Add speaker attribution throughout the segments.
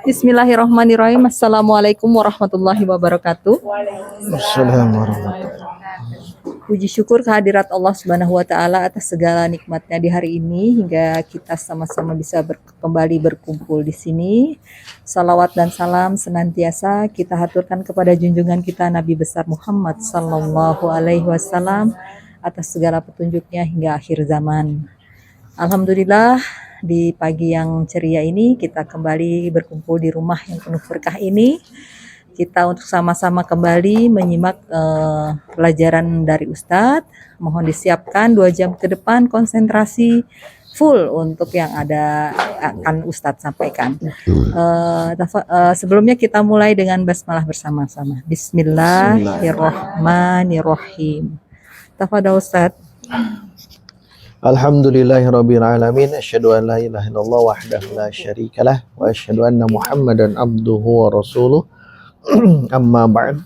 Speaker 1: Bismillahirrahmanirrahim. Assalamualaikum warahmatullahi wabarakatuh.
Speaker 2: Assalamualaikum.
Speaker 1: Puji syukur kehadirat Allah Subhanahu wa taala atas segala nikmatnya di hari ini hingga kita sama-sama bisa kembali berkumpul di sini. Salawat dan salam senantiasa kita haturkan kepada junjungan kita Nabi besar Muhammad sallallahu alaihi wasallam atas segala petunjuknya hingga akhir zaman. Alhamdulillah, di pagi yang ceria ini kita kembali berkumpul di rumah yang penuh berkah ini. Kita untuk sama-sama kembali menyimak pelajaran dari Ustadz. Mohon disiapkan 2 jam ke depan konsentrasi full untuk yang ada akan Ustadz sampaikan. Sebelumnya kita mulai dengan basmalah bersama-sama. Bismillahirrahmanirrahim. Tafadhol Ustadz.
Speaker 2: Alhamdulillahirabbil alamin, asyhadu an la ilaha illallah wahdahu la syarikalah wa asyhadu anna Muhammadan abduhu wa rasuluh. Amma ba'd.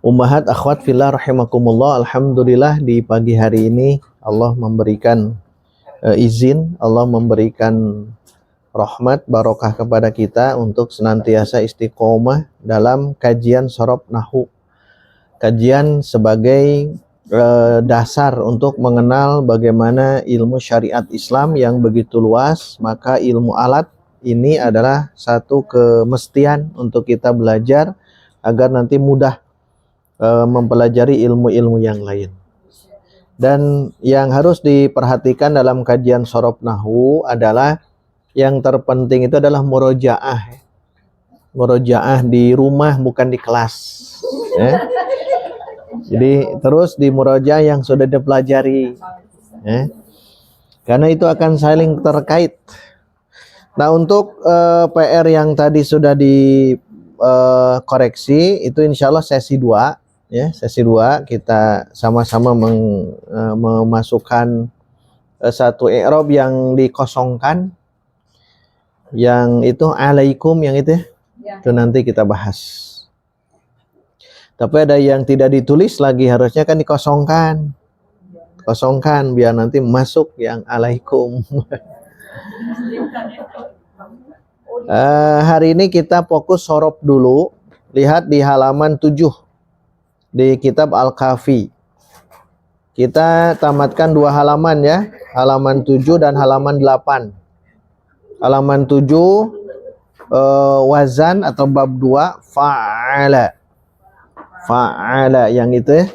Speaker 2: Ummahat akhwat fillah rahimakumullah, alhamdulillah di pagi hari ini Allah memberikan izin, Allah memberikan rahmat barokah kepada kita untuk senantiasa istiqomah dalam kajian Shorof Nahwu. Kajian sebagai dasar untuk mengenal bagaimana ilmu syariat Islam yang begitu luas, maka ilmu alat ini adalah satu kemestian untuk kita belajar agar nanti mudah mempelajari ilmu-ilmu yang lain. Dan yang harus diperhatikan dalam kajian Shorof Nahwu adalah yang terpenting itu adalah murojaah. Murojaah di rumah bukan di kelas. Ya. Jadi terus di murojaah yang sudah dipelajari. Ya. Karena itu akan saling terkait. Nah, untuk PR yang tadi sudah dikoreksi itu insya Allah sesi 2 ya, sesi 2 kita sama-sama memasukkan satu i'rab yang dikosongkan, yang itu alaikum yang itu ya. Itu nanti kita bahas. Tapi ada yang tidak ditulis lagi, harusnya kan dikosongkan. Kosongkan biar nanti masuk yang alaikum. Hari ini kita fokus Shorof dulu. Lihat di halaman 7 di kitab Al-Kafi. Kita tamatkan 2 halaman ya, halaman 7 dan halaman 8. Halaman 7 wazan atau bab 2 fa'ala. Fa'ala yang itu ya.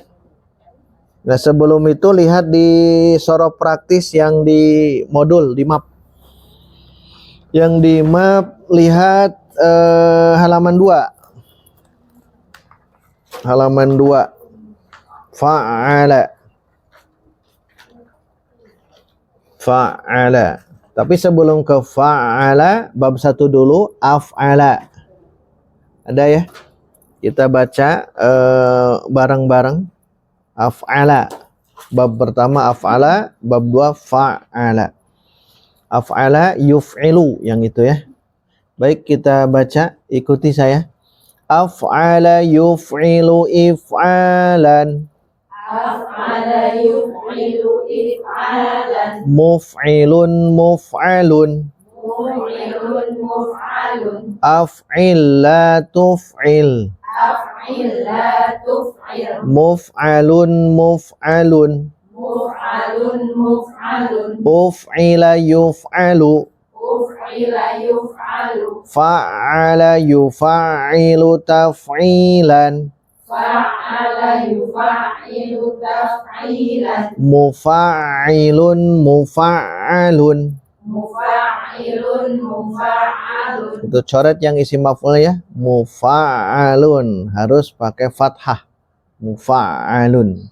Speaker 2: Nah, sebelum itu lihat di Shorof praktis yang di modul, di map. Yang di map lihat halaman 2. Halaman 2. Fa'ala. Fa'ala. Tapi sebelum ke fa'ala, bab 1 dulu, af'ala. Ada ya? Kita baca bareng-bareng. Af'ala. Bab pertama af'ala, bab 2 fa'ala. Af'ala yuf'ilu yang itu ya. Baik, kita baca, ikuti saya. Af'ala yuf'ilu if'alan. Af'ala yuf'ilu if'alan. Muf'ilun muf'alun. Muf'ilun muf'alun. Af'il la tuf'il. Af'il la tuf'il. Muf'alun muf'alun. Muf'alun muf'alun. Uf'ila yuf'alu. Uf'ila yuf'alu. Fa'ala yuf'ilu taf'ilan. Fa'ala yuf'ilu taf'ilan. Mufa'ilun mufa'alun. Mufa'ilun mufa'alun. Itu coret yang isi maf'ul ya. Mufa'alun harus pakai fathah. Mufa'alun.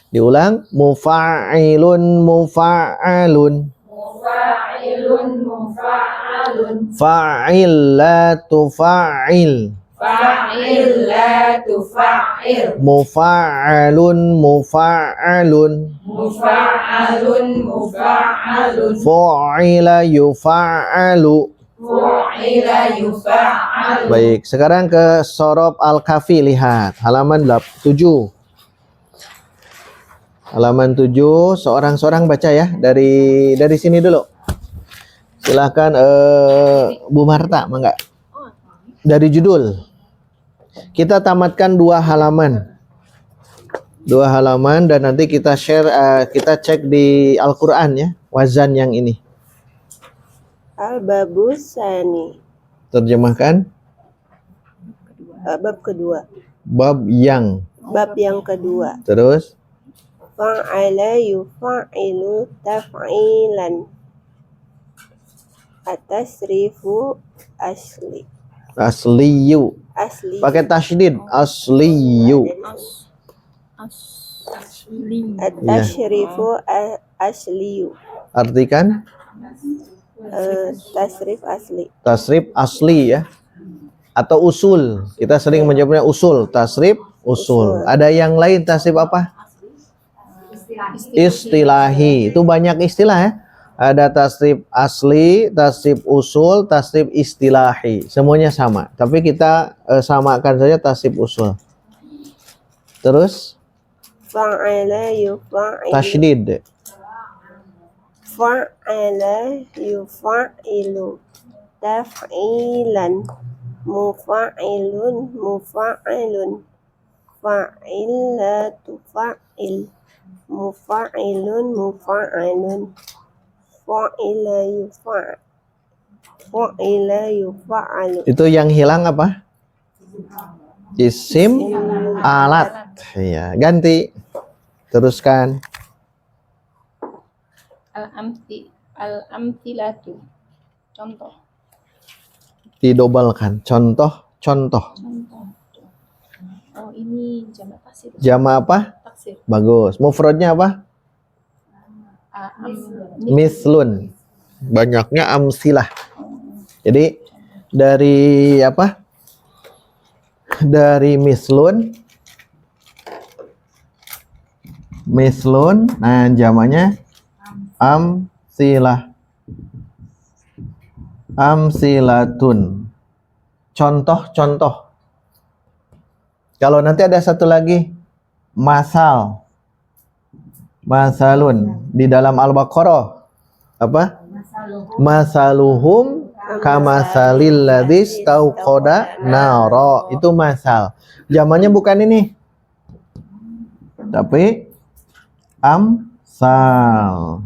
Speaker 2: Diulang. Mufa'ilun mufa'alun. Mufa'ilun mufa'alun. Fa'il la tufa'il. Fa'il la tufa'il. Mufa'alun mufa'alun. Mufa'alun mufa'alun. Fu'ila yufa'alu. Fu'ila yufa'alu. Baik, sekarang ke Shorof Al-Kafi, lihat halaman 7. Halaman 7, seorang-seorang baca ya, dari sini dulu. Silahkan Bu Marta, mangga. Dari judul. Kita tamatkan 2 halaman. 2 halaman dan nanti kita share, kita cek di Al-Quran ya, wazan yang ini.
Speaker 3: Al-babus sani.
Speaker 2: Terjemahkan.
Speaker 3: Bab kedua.
Speaker 2: Bab yang.
Speaker 3: Bab yang kedua.
Speaker 2: Terus.
Speaker 3: Fa'ala yufa'ilu taf'ilan. Atasrifu asli.
Speaker 2: Asliyu.
Speaker 3: Asli.
Speaker 2: Pakai tasydid. Asliyu.
Speaker 3: At-tashrifu asliyu.
Speaker 2: Artikan.
Speaker 3: Tasrif asli.
Speaker 2: Tasrif asli ya. Atau usul. Kita sering menyebutnya usul. Tasrif usul. Ada yang lain tasrif apa? Istilahi. Itu banyak istilah ya. Ada tasrif asli, tasrif usul, tasrif istilahi. Semuanya sama. Tapi kita samakan saja tasrif usul. Terus
Speaker 3: Fa'ala yufa'ilu.
Speaker 2: tasydid.
Speaker 3: Fa'ala yufa'ilu taf'ilan. Mufa'ilun mufa'ilun. Fa'ilatu fa'il. Mufa'ilun mufa'ilun. Fa'ila yufa'alu.
Speaker 2: Itu yang hilang apa? Isim alat. Ya, ganti. Teruskan.
Speaker 4: Al-amthilatu. Contoh.
Speaker 2: Didobalkan. Contoh.
Speaker 4: Contoh. Oh, ini jamak taksir.
Speaker 2: Jama apa?
Speaker 4: Taksir.
Speaker 2: Bagus. Mufradnya apa? Mislun. Banyaknya amsilah. Jadi dari apa? Dari mislun. Mislun. Nah, jamanya amsilah. Amsilatun. Contoh-contoh. Kalau nanti ada satu lagi, masal. Masalun. Di dalam Al-Baqarah apa? Masaluhum kamasalil ladzi tauqada nara. Itu masal. Zamannya bukan ini. Tapi amsal.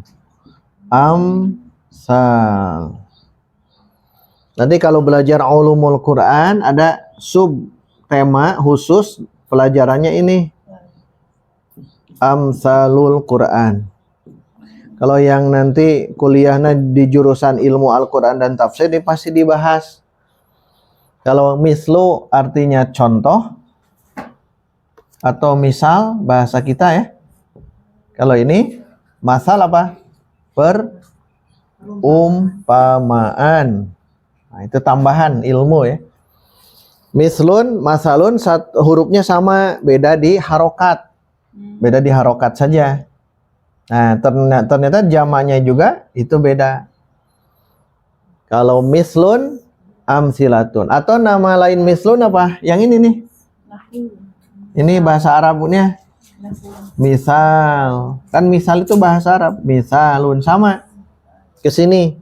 Speaker 2: Amsal. Nanti kalau belajar ulumul Quran ada sub tema khusus pelajarannya ini. Amsalul Quran. Kalau yang nanti kuliahnya di jurusan ilmu Al-Quran dan tafsir, ini pasti dibahas. Kalau mislu artinya contoh atau misal bahasa kita ya. Kalau ini masal apa? Perumpamaan. Nah, itu tambahan ilmu ya. Mislun, masalun, hurufnya sama, beda di harokat. Beda di harokat saja. Nah, ternyata jamaknya juga itu beda. Kalau mislun, amsilatun. Atau nama lain mislun apa? Yang ini nih. Ini bahasa Arabnya. Misal. Kan misal itu bahasa Arab. Misalun. Sama. Kesini.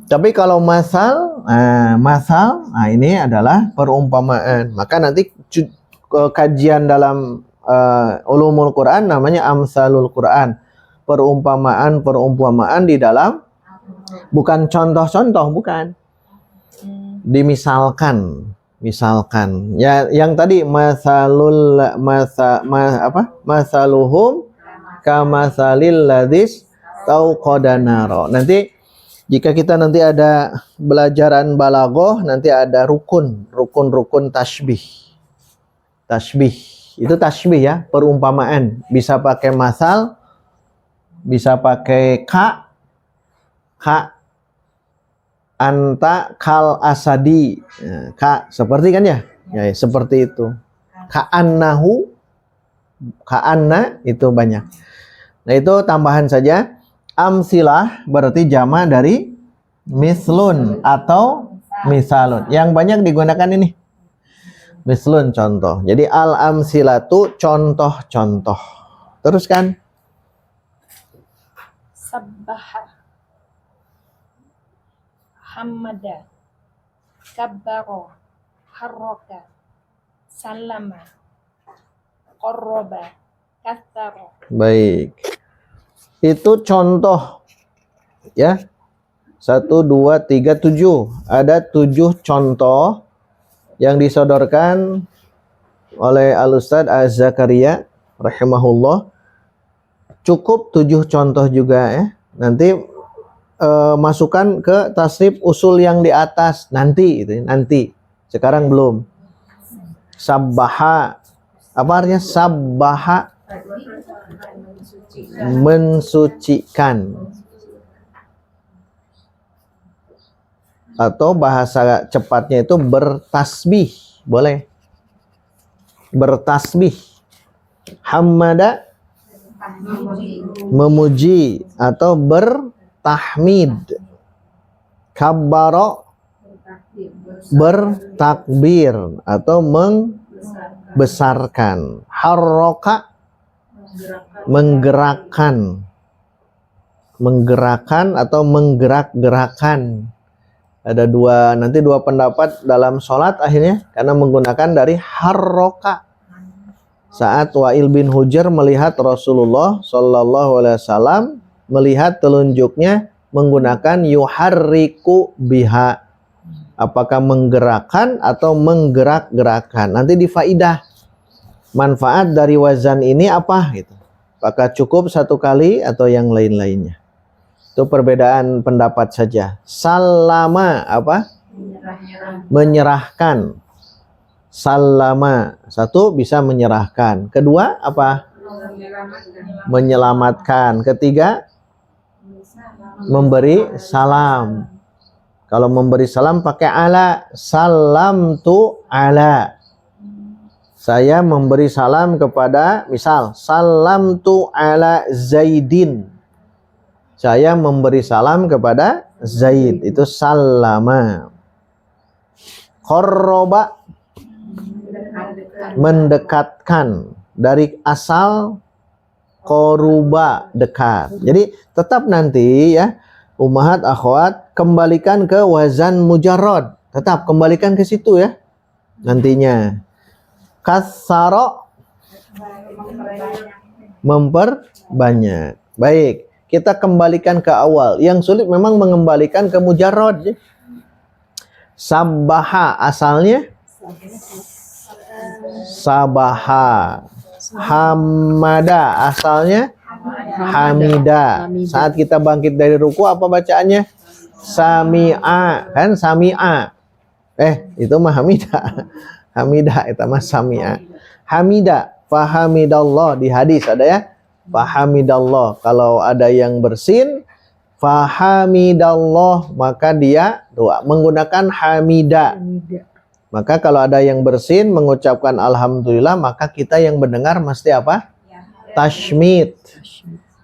Speaker 2: Tapi kalau masal, nah ini adalah perumpamaan. Maka nanti kajian dalam ulumul Quran namanya amsalul Quran. Perumpamaan di dalam, bukan contoh-contoh, bukan. Dimisalkan, misalkan. Ya, yang tadi masaluhum kamasalil ladzis tauqada naro. Nanti jika kita nanti ada belajaran balaghah, nanti ada rukun tasbih. Tasbih. Itu tasbih ya, perumpamaan. Bisa pakai masal, bisa pakai ka, anta kal asadi. Ya, ka, seperti kan ya? Ya, seperti itu. Ka'annahu, ka'anna, itu banyak. Nah, itu tambahan saja. Amsilah berarti jama dari mislun atau misalun. Yang banyak digunakan ini. Mislun contoh. Jadi al-amsilatu contoh-contoh. Terus kan?
Speaker 4: Sabbaha. Hamada, kabbaro, harroka, salama, qarraba, katharo.
Speaker 2: Baik. Itu contoh ya. 1, 2, 3, 7. Ada 7 contoh yang disodorkan oleh Al-Ustadz Az-Zakaria rahimahullah. Cukup 7 contoh juga ya. Nanti masukkan ke tasrif usul yang di atas nanti itu, nanti. Sekarang belum. Sabbaha. Apa artinya sabbaha? Mensucikan. Atau bahasa cepatnya itu bertasbih. Boleh. Bertasbih. Hamada, memuji atau bertahmid. Kabbaro, bertakbir atau membesarkan. Harroka, menggerakkan. Menggerakkan atau menggerak-gerakan. Ada nanti dua pendapat dalam sholat akhirnya karena menggunakan dari harroka. Saat Wa'il bin Hujr melihat Rasulullah Sallallahu Alaihi Wasallam melihat telunjuknya menggunakan yuharriku biha. Apakah menggerakkan atau menggerak-gerakan? Nanti di faidah manfaat dari wazan ini apa? Gitu. Apakah cukup 1 kali atau yang lain-lainnya? Itu perbedaan pendapat saja. Salama apa? Menyerahkan. Salama. 1 bisa menyerahkan. Kedua apa? Menyelamatkan. Ketiga memberi salam. Kalau memberi salam pakai ala. Salam tu ala. Saya memberi salam kepada, misal salam tu ala Zaidin. Saya memberi salam kepada Zaid. Itu salama. Qarraba, mendekatkan. Dari asal qoruba, dekat. Jadi tetap nanti ya, ummahat akhwat, kembalikan ke wazan mujarrad. Tetap kembalikan ke situ ya. Nantinya. Katsara, memperbanyak. Baik. Kita kembalikan ke awal. Yang sulit memang mengembalikan ke mujarrad. Sabbaha asalnya sabaha. Hamada asalnya hamida. Saat kita bangkit dari ruku apa bacaannya? Sami'a. Kan sami'a. Itu mah hamida. Hamida itu mah sami'a. Hamida. Fahamidallah di hadis ada ya. Fahamidallah. Kalau ada yang bersin, fahamidallah, maka dia doa menggunakan hamida. Maka kalau ada yang bersin mengucapkan alhamdulillah, maka kita yang mendengar mesti apa? Tashmid.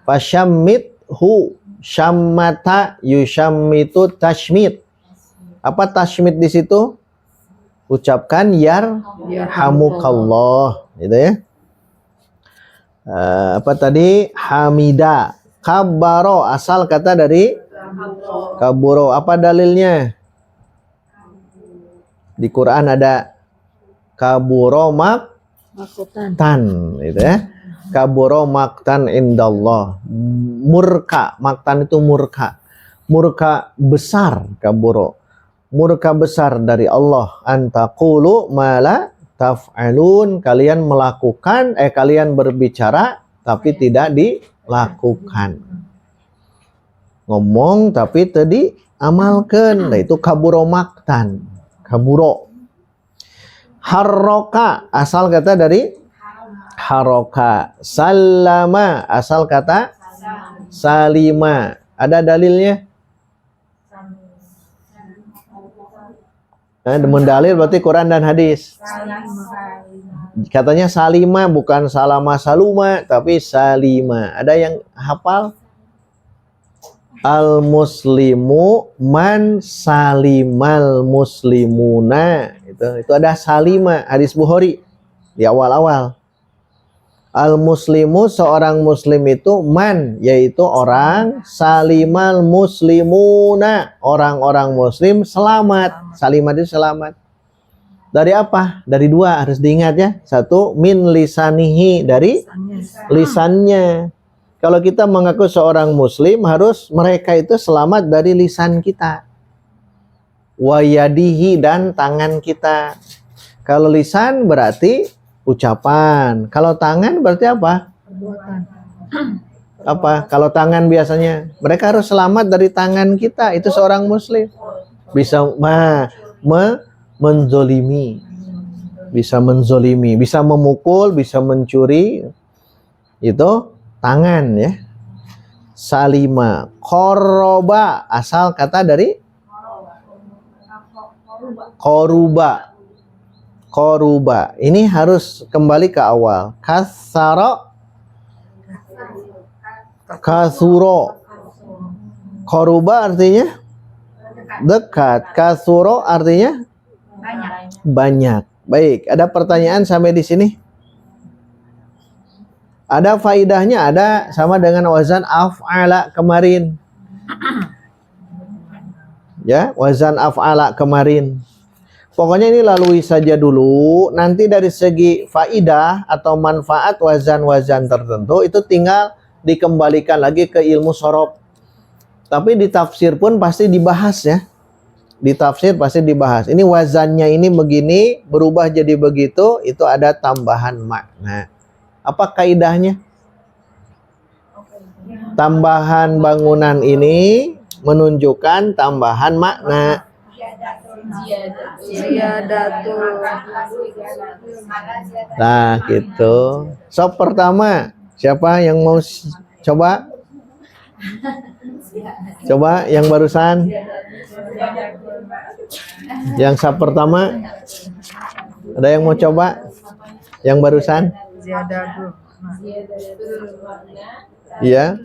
Speaker 2: Fashammit hu syammata yushammitu tashmid. Apa tashmid di situ? Ucapkan yarhamukallah, gitu ya. Apa tadi? Hamida. Kabbaro asal kata dari kaburo. Apa dalilnya? Di Quran ada kaburo maktan, gitu ya. Kaburo maktan indallah. Murka, maktan itu murka. Murka besar, kaburo. Murka besar dari Allah. Antaqulu mala taf'alun, kalian melakukan, kalian berbicara tapi tidak dilakukan. Ngomong tapi tadi amalkan. Nah, itu kaburo maktan. Kaburo. Harroka asal kata dari haroka. Salama asal kata salima. Ada dalilnya? Mendalil berarti Quran dan hadis. Katanya salima, bukan salama saluma, tapi salima. Ada yang hafal? Al-muslimu man salimal muslimuna. Itu ada salima, hadis Bukhari di awal-awal. Al-muslimu, seorang muslim itu man, yaitu orang, salimal muslimuna, orang-orang muslim selamat. Salimat itu selamat. Dari apa? Dari dua, harus diingat ya. Satu, min lisanihi, dari lisannya. Kalau kita mengaku seorang muslim, harus mereka itu selamat dari lisan kita. Wayadihi, dan tangan kita. Kalau lisan berarti ucapan. Kalau tangan berarti apa? Apa? Kalau tangan biasanya mereka harus selamat dari tangan kita. Itu seorang muslim. Bisa menzolimi. Bisa menzolimi, bisa memukul, bisa mencuri. Itu tangan ya. Salima, koroba, asal kata dari koruba. Koruba. Ini harus kembali ke awal. Kasaro, kasuro. Koruba artinya dekat. Kasuro artinya banyak. Baik, ada pertanyaan sampai di sini? Ada faidahnya, ada sama dengan wazan af'ala kemarin. Ya, wazan af'ala kemarin. Pokoknya ini lalui saja dulu. Nanti dari segi faidah atau manfaat wazan-wazan tertentu itu tinggal dikembalikan lagi ke ilmu sorof. Tapi di tafsir pun pasti dibahas ya. Di tafsir pasti dibahas. Ini wazannya ini begini, berubah jadi begitu, itu ada tambahan makna. Apa kaidahnya? Tambahan bangunan ini menunjukkan tambahan makna. Nah, gitu. Sob pertama, siapa yang mau coba? Coba yang barusan. Yang sab pertama. Ada yang mau coba? Yang barusan? Iya.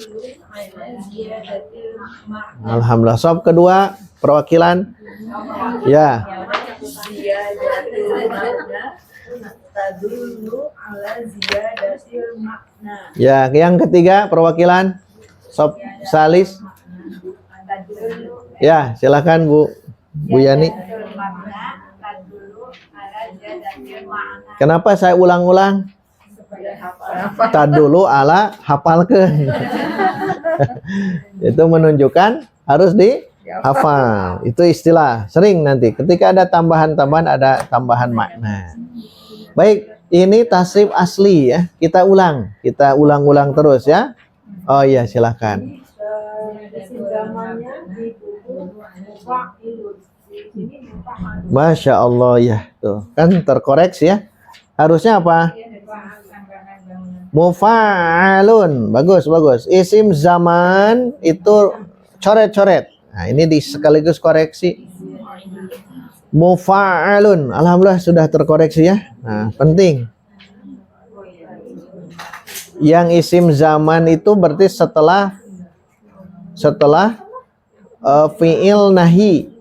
Speaker 2: Alhamdulillah. Sob kedua, perwakilan. Ya. Ya, yang ketiga perwakilan. Sob Salis. Ya, silakan Bu Yani. Kenapa saya ulang-ulang? Tadulu ala hafalkeun. Itu menunjukkan harus dihafal. Itu istilah sering nanti ketika ada tambahan-tambahan, ada tambahan makna. Baik, ini tasrif asli ya. Kita ulang-ulang terus ya. Oh iya, silakan. Masya Allah ya, tuh kan terkoreksi ya. Harusnya apa? Mufa'alun. Bagus. Isim zaman itu coret-coret. Nah, ini sekaligus koreksi. Mufa'alun. Alhamdulillah sudah terkoreksi ya. Nah, penting. Yang isim zaman itu berarti setelah fi'il nahi.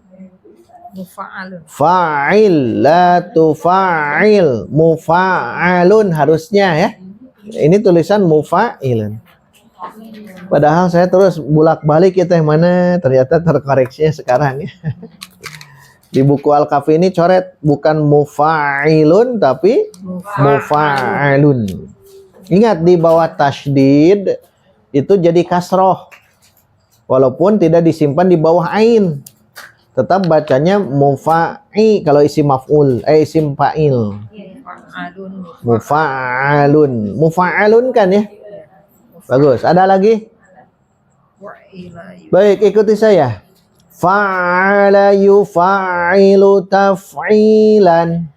Speaker 2: Fa'il, la tufa'il. Mufa'alun harusnya ya. Ini tulisan mufa'ilun. Padahal saya terus bolak-balik itu yang mana, ternyata terkoreksinya sekarang ya. Di buku Al-Kafi ini coret bukan mufa'ilun tapi mufa'alun. Ingat di bawah tasydid itu jadi kasroh. Walaupun tidak disimpan di bawah ain. Tetap bacanya mufa'i kalau isim maf'ul, isim fa'il. Mufa'alun kan ya. Bagus. Ada lagi? Baik, ikuti saya. Fa'ala yufa'ilu taf'ilan.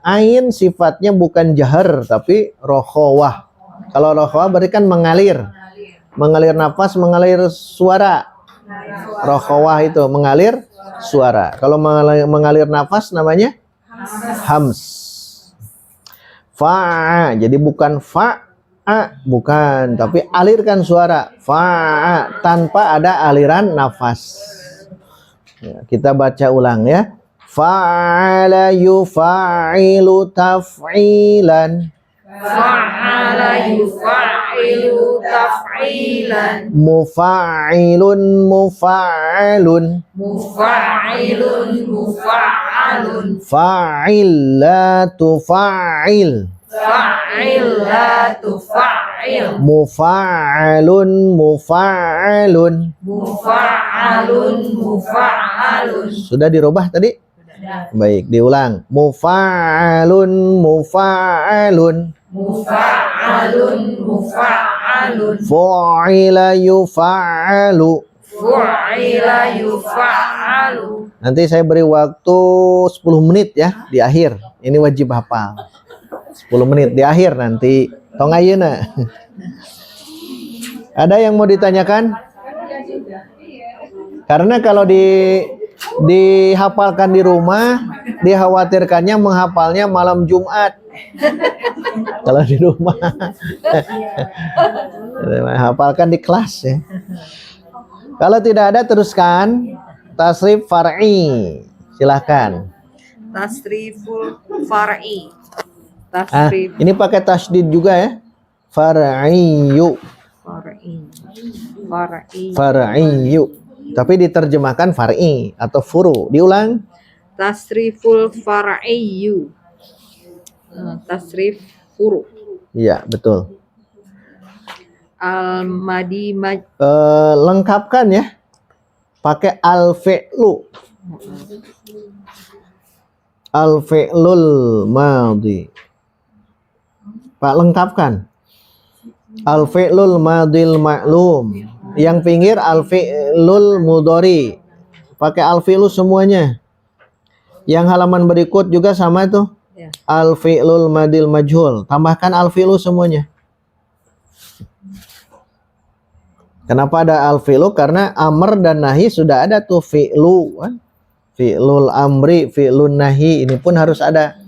Speaker 2: Ain sifatnya bukan jahar tapi rokhawah. Kalau rokhawah berarti kan mengalir nafas, mengalir suara. Rokhawah itu mengalir suara. Kalau mengalir nafas namanya hams. Fa'a, jadi bukan fa'a, bukan, tapi alirkan suara. Fa'a tanpa ada aliran nafas. Ya, kita baca ulang ya. Fa'ala yufa'ilu taf'ilan.
Speaker 1: Fa'ala yufa'ilu taf'ilan.
Speaker 2: Mufa'ilun mufa'alun.
Speaker 1: Mufa'ilun mufa'alun.
Speaker 2: Fa'il la tufa'il.
Speaker 1: Fa'il la tufa'il.
Speaker 2: Mufa'alun mufa'alun.
Speaker 1: Mufa'alun mufa'alun.
Speaker 2: Sudah dirubah tadi? Baik, diulang. Mufa'alun mufa'alun.
Speaker 1: Mufa'alun mufa'alun.
Speaker 2: Fu'ila yufa'alu.
Speaker 1: Fu'ila yufa'alu.
Speaker 2: Nanti saya beri waktu 10 menit ya di akhir. Ini wajib hafal. 10 menit di akhir nanti. Tong ayeuna. Ada yang mau ditanyakan? Karena kalau dihafalkan di rumah, dikhawatirkannya menghafalnya malam Jumat. Kalau di rumah. Hafalkan di kelas ya. Kalau tidak ada teruskan tasrif far'i. Silahkan.
Speaker 1: Tasriful far'i.
Speaker 2: Ini pakai tasdid juga ya. Far'iyyu. Far'iyyu. Tapi diterjemahkan far'i atau furu. Diulang.
Speaker 1: Tasriful far'iyyu. Tasrif furu.
Speaker 2: Iya, betul.
Speaker 1: Al-madi
Speaker 2: Lengkapkan ya. Pakai al-fi'lu. Al-fi'lul madhi. Pak, lengkapkan. Al-fi'lul madhil ma'lum. Yang pinggir al-fi'lul mudhari. Pakai al-fi'lu semuanya. Yang halaman berikut juga sama tuh.
Speaker 1: Ya.
Speaker 2: Al-fi'lul madhil majhul. Tambahkan al-fi'lu semuanya. Kenapa ada al-fi'lu? Karena amr dan nahi sudah ada tuh fi'lu. Fi'lul amri, fi'lun nahi. Ini pun harus ada.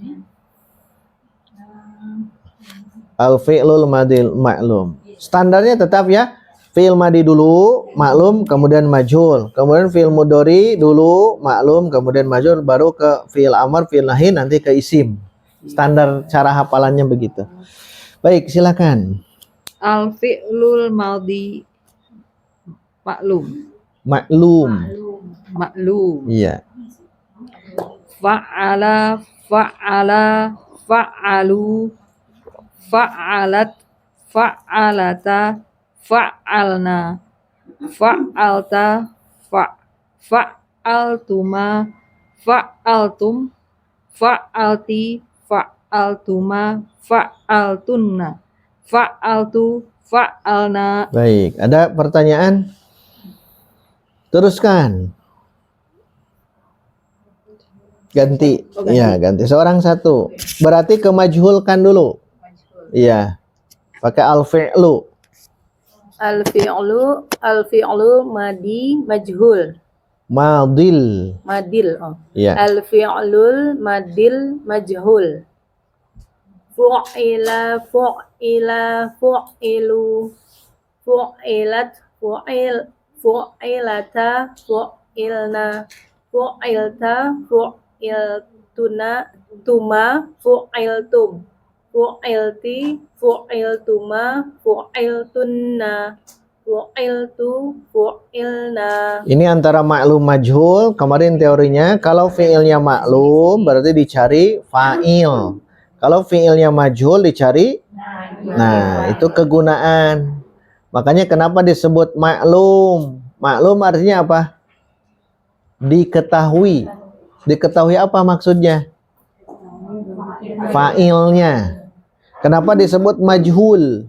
Speaker 2: Al-fi'lul madhil ma'lum. Standarnya tetap ya. Fi'il madi dulu, maklum, kemudian majhul. Kemudian fi'il mudhari dulu, maklum, kemudian majhul. Baru ke fi'il amr, fi'il nahi, nanti ke isim. Standar cara hafalannya begitu. Baik, silakan.
Speaker 1: al-fi'lul madhi maklum. Maklum.
Speaker 2: Iya.
Speaker 1: Fa'ala, fa'ala, fa'alu, fa'alat, fa'alata, fa'alna, fa'alta, fa'altuma, fa'altum, fa'alti, fa'altuma, fa'altunna, fa'altu, fa'alna.
Speaker 2: Baik, ada pertanyaan? Teruskan. Ganti. Iya, ganti. Seorang satu. Berarti kemajhulkan dulu. Iya. Pakai al-fi'lu.
Speaker 5: Al-fi'lu madi majhul.
Speaker 2: Madil.
Speaker 5: Madil.
Speaker 2: Iya.
Speaker 5: Al-fi'lul madil majhul. Fu'ila, fu'ilu, fu'ilat, fu'ilata, fu'ilna, fu'ilta, fu'iltuna, tuma, fu'iltum, fu'ilti, fu'iltuma, fu'iltunna, fu'iltu, fu'ilna.
Speaker 2: Ini antara maklum majhul. Kemarin teorinya kalau fiilnya maklum berarti dicari fa'il. Kalau fiilnya majhul dicari. Nah, itu kegunaan. Makanya kenapa disebut maklum? Maklum artinya apa? Diketahui. Diketahui apa maksudnya? Fa'ilnya. Kenapa disebut majhul?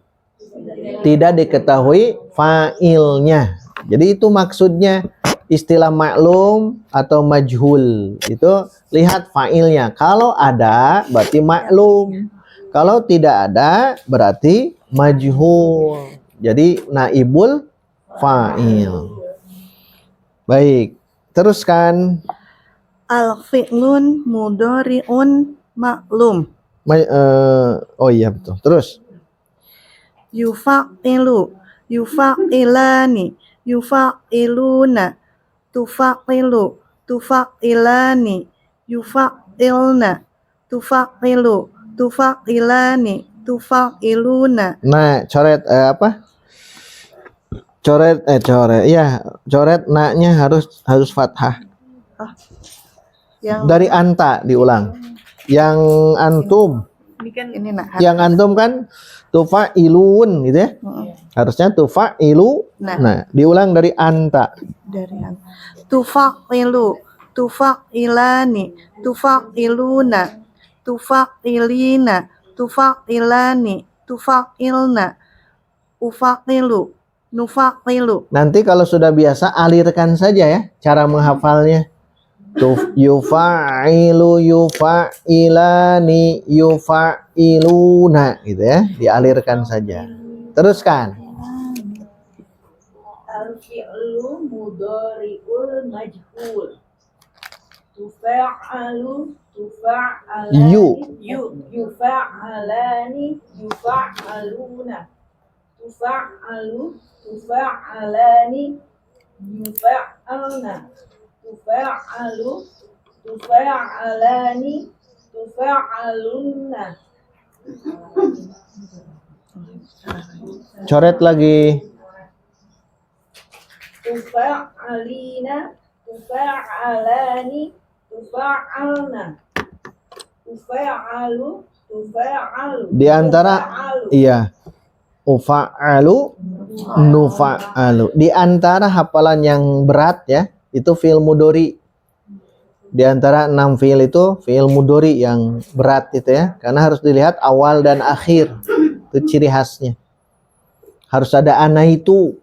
Speaker 2: Tidak diketahui fa'ilnya. Jadi itu maksudnya istilah maklum atau majhul. Itu lihat fa'ilnya. Kalau ada berarti maklum. Kalau tidak ada berarti majhul. Jadi naibul fa'il. Baik, teruskan.
Speaker 6: Al-fi'lun mudhari'un maklum.
Speaker 2: Oh iya betul. Terus.
Speaker 6: Yufa'ilu, yufa'ilani, yufa'iluna, tufa'ilu, tufa'ilani, yufa'ilna, tufa'ilu, tufa'ilani, tufa'iluna.
Speaker 2: Nah, coret apa? Coret iya, coret na-nya harus fathah.
Speaker 6: Yang
Speaker 2: Dari anta diulang. Yang antum,
Speaker 5: Ini kan
Speaker 6: ini nak.
Speaker 2: yang antum kan tufa'ilun gitu ya. Harusnya tufa'ilu.
Speaker 6: Nah.
Speaker 2: Nah, diulang dari anta.
Speaker 6: Dari yang tufa'ilu, tufa'ilani, tufa'iluna, tufa'ilina, tufa'ilani, tufa'ilna, ufa'ilu, nufa'ilu.
Speaker 2: Nanti kalau sudah biasa alirkan saja ya cara menghafalnya. Yufa'ilu, yufa'ilani, yufa'iluna gitu ya, dialirkan saja. Teruskan.
Speaker 5: al-fi'lu mudhari'ul majhul. Tufa'alu, tufa'alani, yufa'alani, yufa'aluna. Tufa'alu, tufa'alani, yufa'alna. Tufa'alu, tufa'alani, tufa'alunna.
Speaker 2: Coret lagi.
Speaker 5: Tufa'alina, tufa'alani, tufa'alna. Tufa'alu, tufa'alu.
Speaker 2: Di antara iya. Ufa'alu, nufa'alu. Di antara hafalan yang berat ya, itu fi'il mudhari. Di antara 6 fi'il itu fi'il mudhari yang berat itu ya, karena harus dilihat awal dan akhir. Itu ciri khasnya. Harus ada ana itu.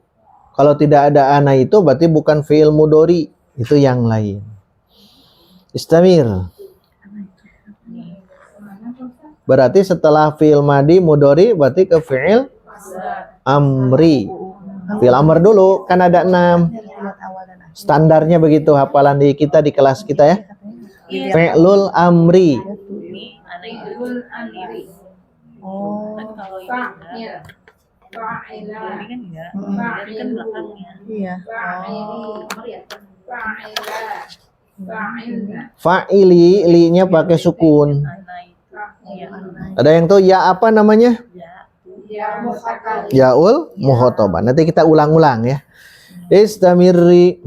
Speaker 2: Kalau tidak ada ana itu berarti bukan fi'il mudhari, itu yang lain. Istamir. Berarti setelah fi'il madi mudhari berarti ke fi'il amri. Fi'il amr dulu, kan ada 6. Standarnya begitu hafalan di kita di kelas kita ya. Fi'lul amri.
Speaker 5: Fi'lul amri.
Speaker 6: Oh,
Speaker 5: Kalau
Speaker 4: Fa'nya. Fa'ila.
Speaker 5: ini kan enggak.
Speaker 4: Fa'il.
Speaker 5: Ini kan belakangnya.
Speaker 6: iya.
Speaker 4: Fa'ili. Fa'ila. Fa'ilna.
Speaker 2: Fa'ili, li-nya pakai sukun.
Speaker 5: Ana itu. Iya.
Speaker 2: Ada yang tahu ya apa namanya?
Speaker 4: Ya mukhatab.
Speaker 2: Yaul muhotoba. Nanti kita ulang-ulang ya. Istamirri.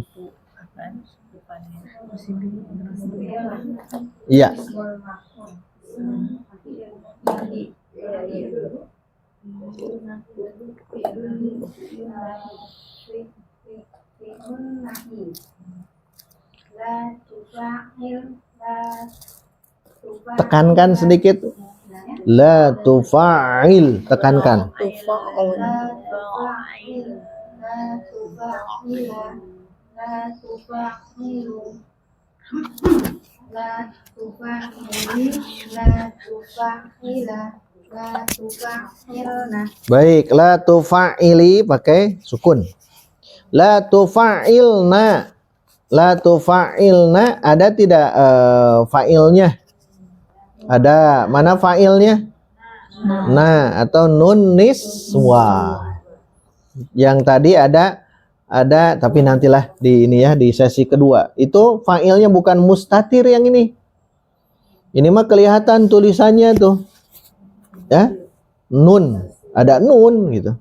Speaker 5: Kan depannya.
Speaker 2: Iya. Tekankan sedikit. La tufa'il. Tekankan.
Speaker 6: Tufa'un.
Speaker 2: Baik, la tufa'ili pakai sukun. La tufa'ilna. La tufa'ilna ada tidak fa'ilnya? Ada. Mana fa'ilnya? Nah, atau nun niswa. Yang tadi ada tapi nantilah di ini ya di sesi kedua. Itu fa'ilnya bukan mustatir yang ini. Ini mah kelihatan tulisannya tuh. Ya. Nun, ada nun gitu.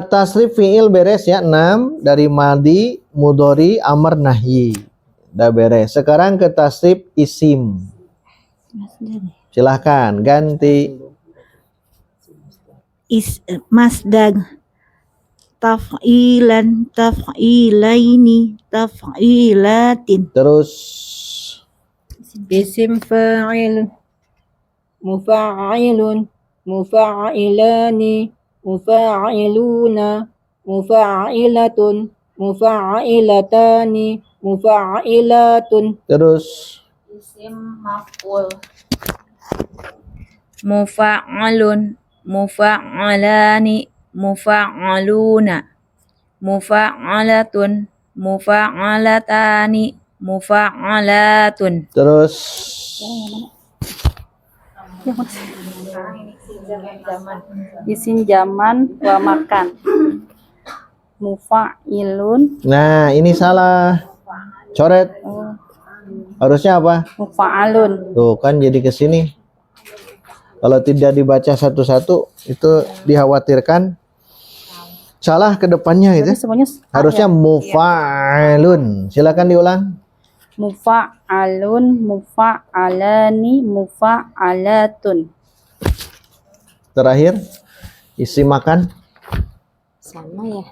Speaker 2: Tasrif fi'il beres ya 6 dari madi, mudhari, amr, nahyi. Udah beres. Sekarang ke tasrif isim. Silahkan ganti.
Speaker 7: Masdar taf'ilan, taf'ilaini, taf'ilatin.
Speaker 2: Terus
Speaker 8: Isim fa'il, mufa'ilun, mufa'ilani, mufa'iluna, mufa'ilatun, mufa'ilatani, mufa'ilatun.
Speaker 2: terus
Speaker 4: Isim maf'ul.
Speaker 7: Mufa'alun, mufa'alani, mufa'aluna, mufa'alatun, mufa'alatani, mufa'alatun.
Speaker 2: terus
Speaker 8: Isim zaman wa makan. Mufa'ilun,
Speaker 2: nah ini salah. Coret. Harusnya apa?
Speaker 8: mufa'alun,
Speaker 2: Tuh kan jadi ke sini. Kalau tidak dibaca satu-satu itu dikhawatirkan salah ke depannya gitu.
Speaker 8: berarti semuanya
Speaker 2: Harusnya mufa'alun. Silakan diulang.
Speaker 8: mufa'alun, mufa'alani, mufa'alatun.
Speaker 2: Terakhir isi makan.
Speaker 7: Sama ya.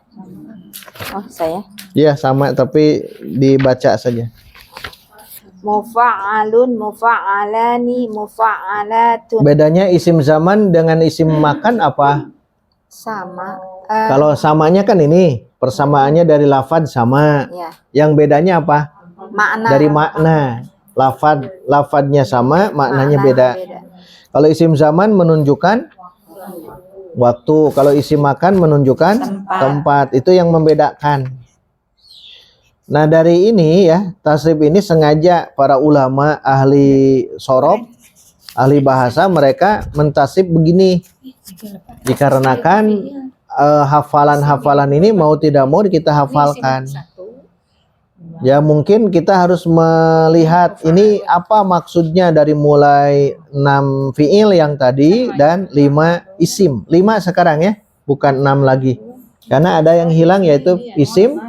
Speaker 7: Oh, saya.
Speaker 2: Iya sama tapi dibaca saja.
Speaker 7: Mufa'alun, mufa'alani, mufa'alatun.
Speaker 2: Bedanya isim zaman dengan isim makan apa?
Speaker 7: Sama.
Speaker 2: Kalau samanya kan ini persamaannya dari lafad sama.
Speaker 7: Ya,
Speaker 2: Yang bedanya apa?
Speaker 7: makna.
Speaker 2: Dari makna. Lafadnya sama, maknanya beda. Kalau isim zaman menunjukkan waktu, kalau isim makan menunjukkan tempat. Itu yang membedakan. Nah dari ini ya, tasrif ini sengaja para ulama ahli sorof, ahli bahasa, mereka mentasrif begini. Dikarenakan hafalan-hafalan ini mau tidak mau kita hafalkan. Ya mungkin kita harus melihat ini apa maksudnya dari mulai 6 fiil yang tadi dan 5 isim. 5 sekarang ya, bukan 6 lagi. Karena ada yang hilang yaitu isim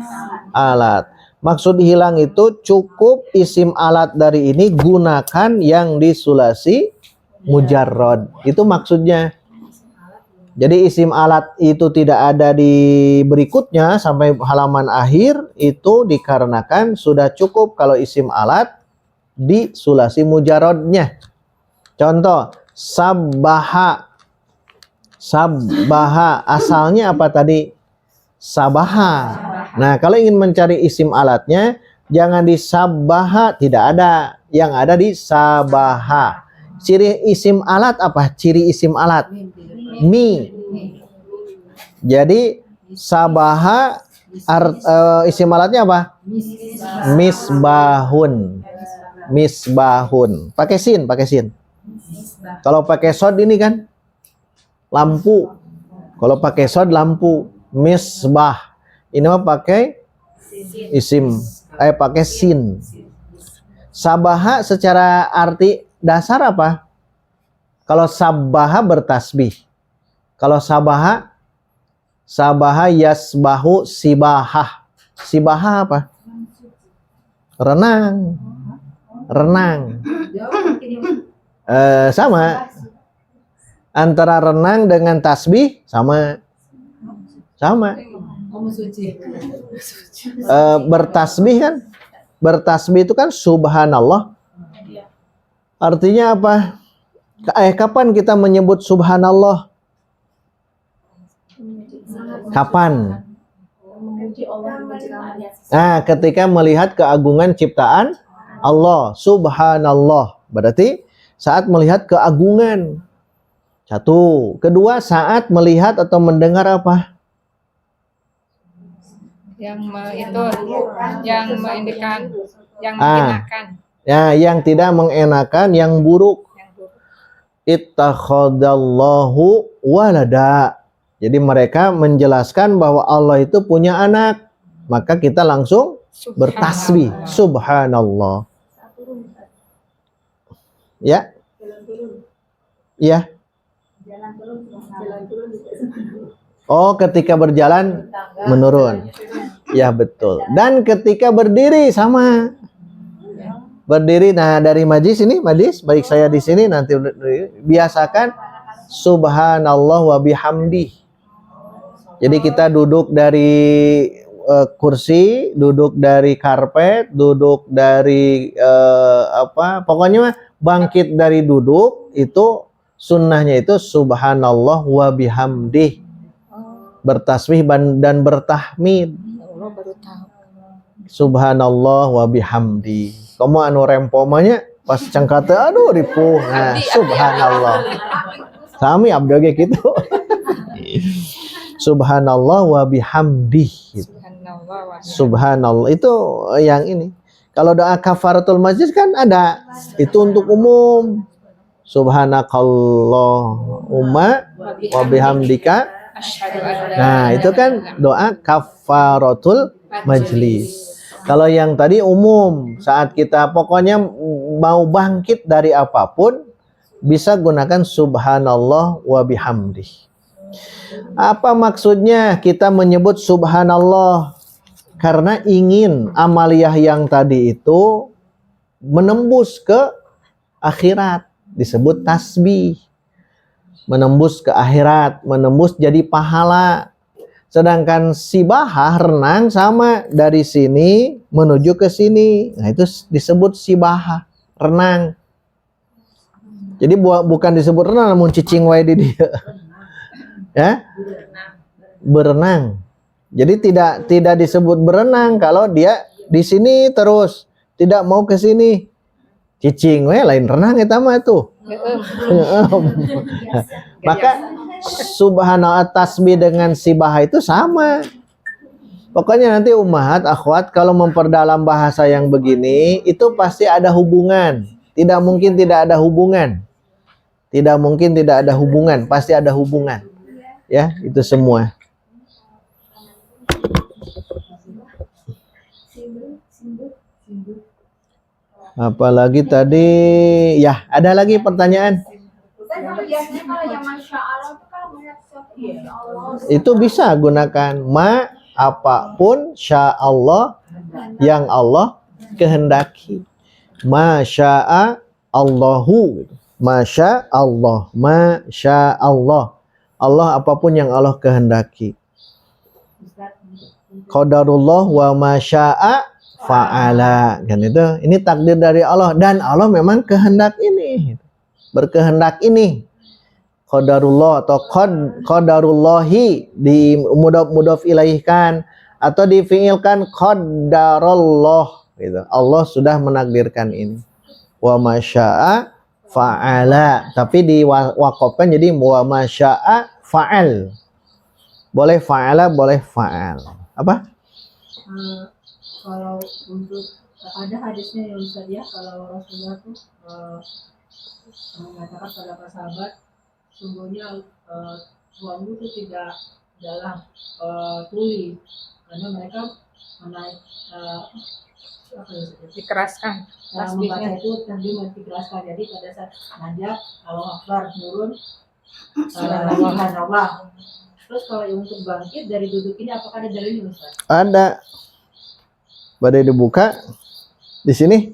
Speaker 2: alat. Maksud hilang itu cukup isim alat dari ini gunakan yang disulasi mujarrad. Itu maksudnya. Jadi isim alat itu tidak ada di berikutnya sampai halaman akhir itu dikarenakan sudah cukup kalau isim alat di sulasi mujarradnya. Contoh sabbaha. Sabbaha asalnya apa tadi? Sabaha. Nah, kalau ingin mencari isim alatnya jangan di sabbaha, tidak ada. Yang ada di sabaha. Ciri isim alat apa? Ciri isim alat mi. Jadi sabaha isim alatnya apa? Misbahun. Misbahun. Pakai sin, pakai sin. Kalau pakai sod ini kan lampu. Kalau pakai sod lampu. Misbah. Ini mah pakai isim, pakai sin. Sabaha secara arti dasar apa? Kalau sabaha bertasbih. Kalau sabaha yasbahu sibahah. Sibahah apa? Renang. Renang. Sama. Antara renang dengan tasbih sama. Sama. Bertasbih kan? Bertasbih itu kan subhanallah. Artinya apa? Kapan kita menyebut subhanallah? Kapan? Nah, ketika melihat keagungan ciptaan Allah, subhanallah. Berarti saat melihat keagungan. Satu. Kedua, saat melihat atau mendengar apa?
Speaker 4: Yang mengindikan, yang menghinakan.
Speaker 2: Ya, yang tidak mengenakan, yang buruk. Ittakhadallahu walada. Jadi mereka menjelaskan bahwa Allah itu punya anak. Maka kita langsung bertasbih. Subhanallah. Ya. Ya. Oh, ketika berjalan menurun. Ya, betul. Dan ketika berdiri sama. Berdiri, nah dari majlis ini, majlis baik saya di sini nanti biasakan subhanallah wa bihamdi. Jadi kita duduk dari kursi, duduk dari karpet, duduk dari pokoknya mah bangkit dari duduk itu sunnahnya itu subhanallah wa bihamdi. Bertasbih dan bertahmid. Subhanallah wa bihamdi. Kamu anu rempomanya pas cangkata aduh ripuh. Nah, subhanallah. Sami abdi oge kitu. Subhanallah wa bihamdi. Subhanallah itu yang ini. Kalau doa kafaratul majlis kan ada. Itu untuk umum. Subhanakallahumma wa bihamdika. Nah, itu kan doa kafaratul majlis. Kalau yang tadi umum, saat kita pokoknya mau bangkit dari apapun, bisa gunakan subhanallah wa bihamdih. Apa maksudnya kita menyebut subhanallah? Karena ingin amaliyah yang tadi itu menembus ke akhirat, disebut tasbih. Menembus ke akhirat, menembus jadi pahala. Sedangkan sibahah, renang, sama dari sini menuju ke sini. Nah itu disebut sibahah, renang. Jadi bukan disebut renang, namun cicing wae di dia. Ya? Berenang. Jadi tidak disebut berenang kalau dia di sini terus, tidak mau ke sini. Cicing wae lain renang eta mah tuh. Maka subhanallah tasbih dengan sibahah itu sama. Pokoknya nanti ummahat, akhwat, kalau memperdalam bahasa yang begini, itu pasti ada hubungan. Tidak mungkin tidak ada hubungan. Tidak mungkin tidak ada hubungan, pasti ada hubungan. Ya, itu semua. Apalagi tadi, ya ada lagi pertanyaan? Itu bisa gunakan ma apapun sya Allah yang Allah kehendaki. Ma sya'a Allahu. Masya Allah, masya Allah. Allah apapun yang Allah kehendaki. Qadarullah wa masya'a fa'ala. Kan itu, ini takdir dari Allah dan Allah memang kehendak ini. Berkehendak ini. Qadarullah atau qadarullahi di mudhaf ilaihkan atau difiilkan qadarullah gitu. Allah sudah menakdirkan ini. Wa masya'a fa'ala, tapi diwakafkan jadi wa masya'a fa'al. Boleh fa'ala, boleh fa'al. Apa?
Speaker 9: Kalau untuk ada hadisnya yang bisa dia kalau Rasulullah tuh mengatakan pada para sahabat, sungguhnya tuanmu itu tidak dalam tuli karena mereka menaik
Speaker 4: dikeraskan
Speaker 9: membaca
Speaker 4: tasbihnya.
Speaker 9: itu tadi dikeraskan. Jadi pada saat najak Allah Akbar turun subhanallah. Terus kalau untuk bangkit dari duduk ini apakah ada dalilnya Ustaz?
Speaker 2: Ada. Badai dibuka di sini.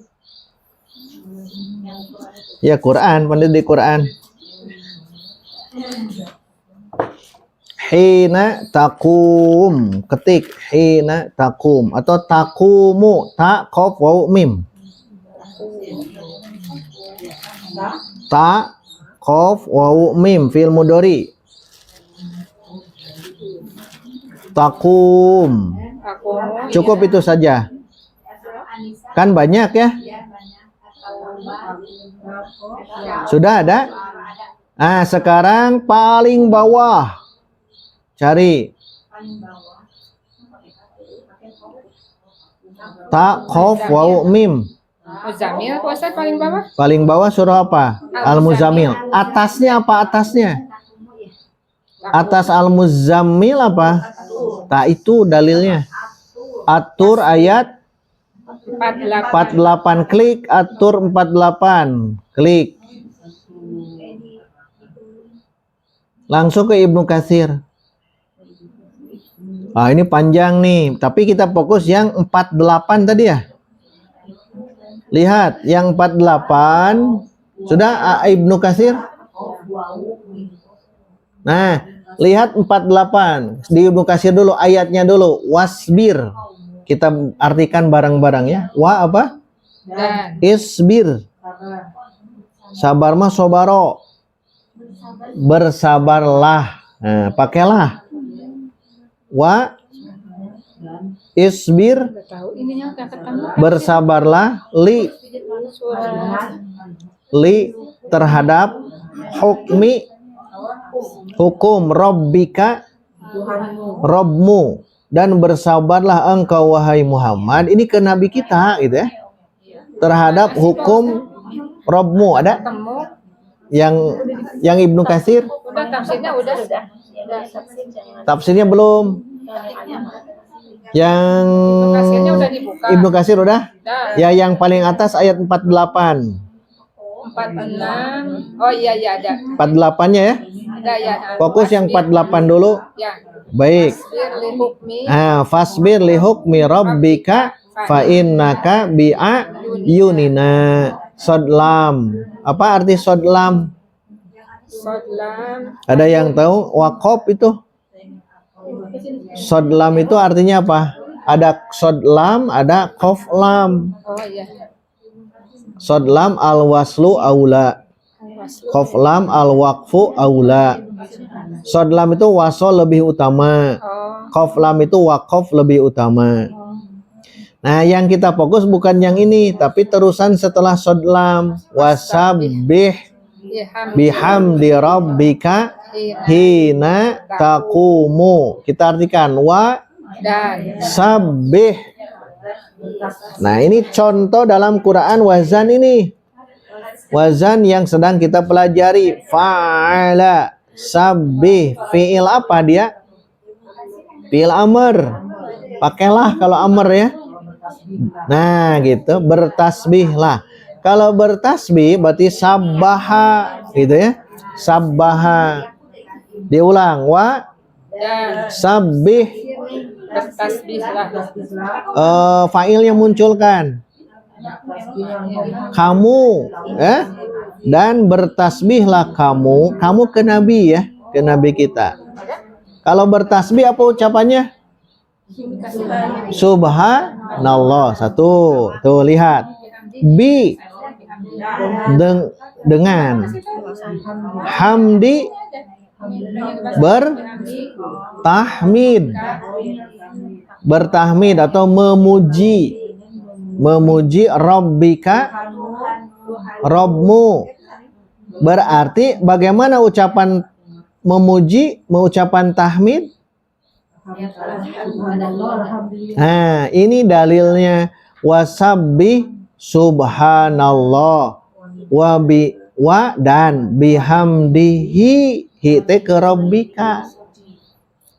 Speaker 2: Ya Quran, pandai di Quran. Hina takum, ketik hina takum atau takumu, ta qaf waw mim. Ta qaf waw mim fi'il mudhari. Takum. Cukup itu saja. Kan banyak ya? Sudah ada? Ah, sekarang paling bawah. Cari. Ta qaf waw mim.
Speaker 4: Muzamil Pak Ustaz paling bawah.
Speaker 2: Paling bawah surah apa? Al-Muzammil. Atasnya apa atasnya? Atas Al-Muzammil apa? Tak itu dalilnya. Atur ayat 48. Klik atur 48. Klik. Langsung ke Ibnu Katsir. Ah, ini panjang nih, tapi kita fokus yang 48 tadi ya. Lihat, yang 48 sudah Ibnu Katsir. Nah, lihat 48 di Ibnu Katsir dulu, ayatnya dulu. Wasbir. Kita artikan bareng-bareng ya. Wa apa?
Speaker 4: Dan
Speaker 2: Isbir. Sabar mah sobaro. Bersabarlah. Nah, pakailah. Wa isbir,
Speaker 4: tahu ininya udah ketemu.
Speaker 2: bersabarlah li terhadap hukum Rabbika, Rabbmu, dan bersabarlah engkau wahai Muhammad. Ini ke Nabi kita gitu ya. Terhadap hukum Rabbmu. Ada yang Ibnu Katsir?
Speaker 4: Udah tafsirnya udah.
Speaker 2: Tafsirnya belum. Yang
Speaker 4: Kasirnya udah dibuka.
Speaker 2: Ibnu Katsir udah?
Speaker 4: Nah,
Speaker 2: Ya, yang paling atas ayat 48.
Speaker 4: 46. Oh iya ada.
Speaker 2: 48-nya ya.
Speaker 4: Ada ya.
Speaker 2: Fokus yang 48 dulu.
Speaker 4: Ya.
Speaker 2: Baik.
Speaker 4: Firli hukmi
Speaker 2: Fasbir li hukmi rabbika fa innaka bi'ayunina. Sodlam. Apa arti sodlam?
Speaker 4: sodlam.
Speaker 2: Ada yang tahu? Waqaf itu. Sodlam itu artinya apa? Ada sodlam, ada qaf lam.
Speaker 4: Oh iya.
Speaker 2: Sodlam al-waslu aula. Qaf lam al-waqfu aula. Sodlam itu wasol lebih utama. Qaf lam itu waqaf lebih utama. Nah, yang kita fokus bukan yang ini, tapi terusan setelah sodlam. Wasabbih bihamdi rabbika hina taqumu. Kita artikan wa
Speaker 4: Dan
Speaker 2: sabbih. Nah, ini contoh dalam Quran wazan ini. Wazan yang sedang kita pelajari. Fa'ala sabbih. Fi'il apa dia? Fi'il amr. Pakailah kalau amr ya. Nah, gitu. Bertasbihlah. Kalau bertasbih berarti sabbaha, gitu ya. Sabbaha. Diulang. Wa
Speaker 4: dan
Speaker 2: sabbih.
Speaker 4: bertasbihlah.
Speaker 2: Fa'il yang munculkan. Kamu, dan bertasbihlah kamu. Kamu ke Nabi ya, ke Nabi kita. Kalau bertasbih apa ucapannya? Subhanallah. Satu. Tuh lihat. Dengan. Hamdi bertahmid atau memuji Rabbika, Rabbmu. Berarti bagaimana ucapan memuji, mengucapan tahmid? Nah, ini dalilnya. Wasabbih subhanallah dan bihamdihi hite ke rabbika.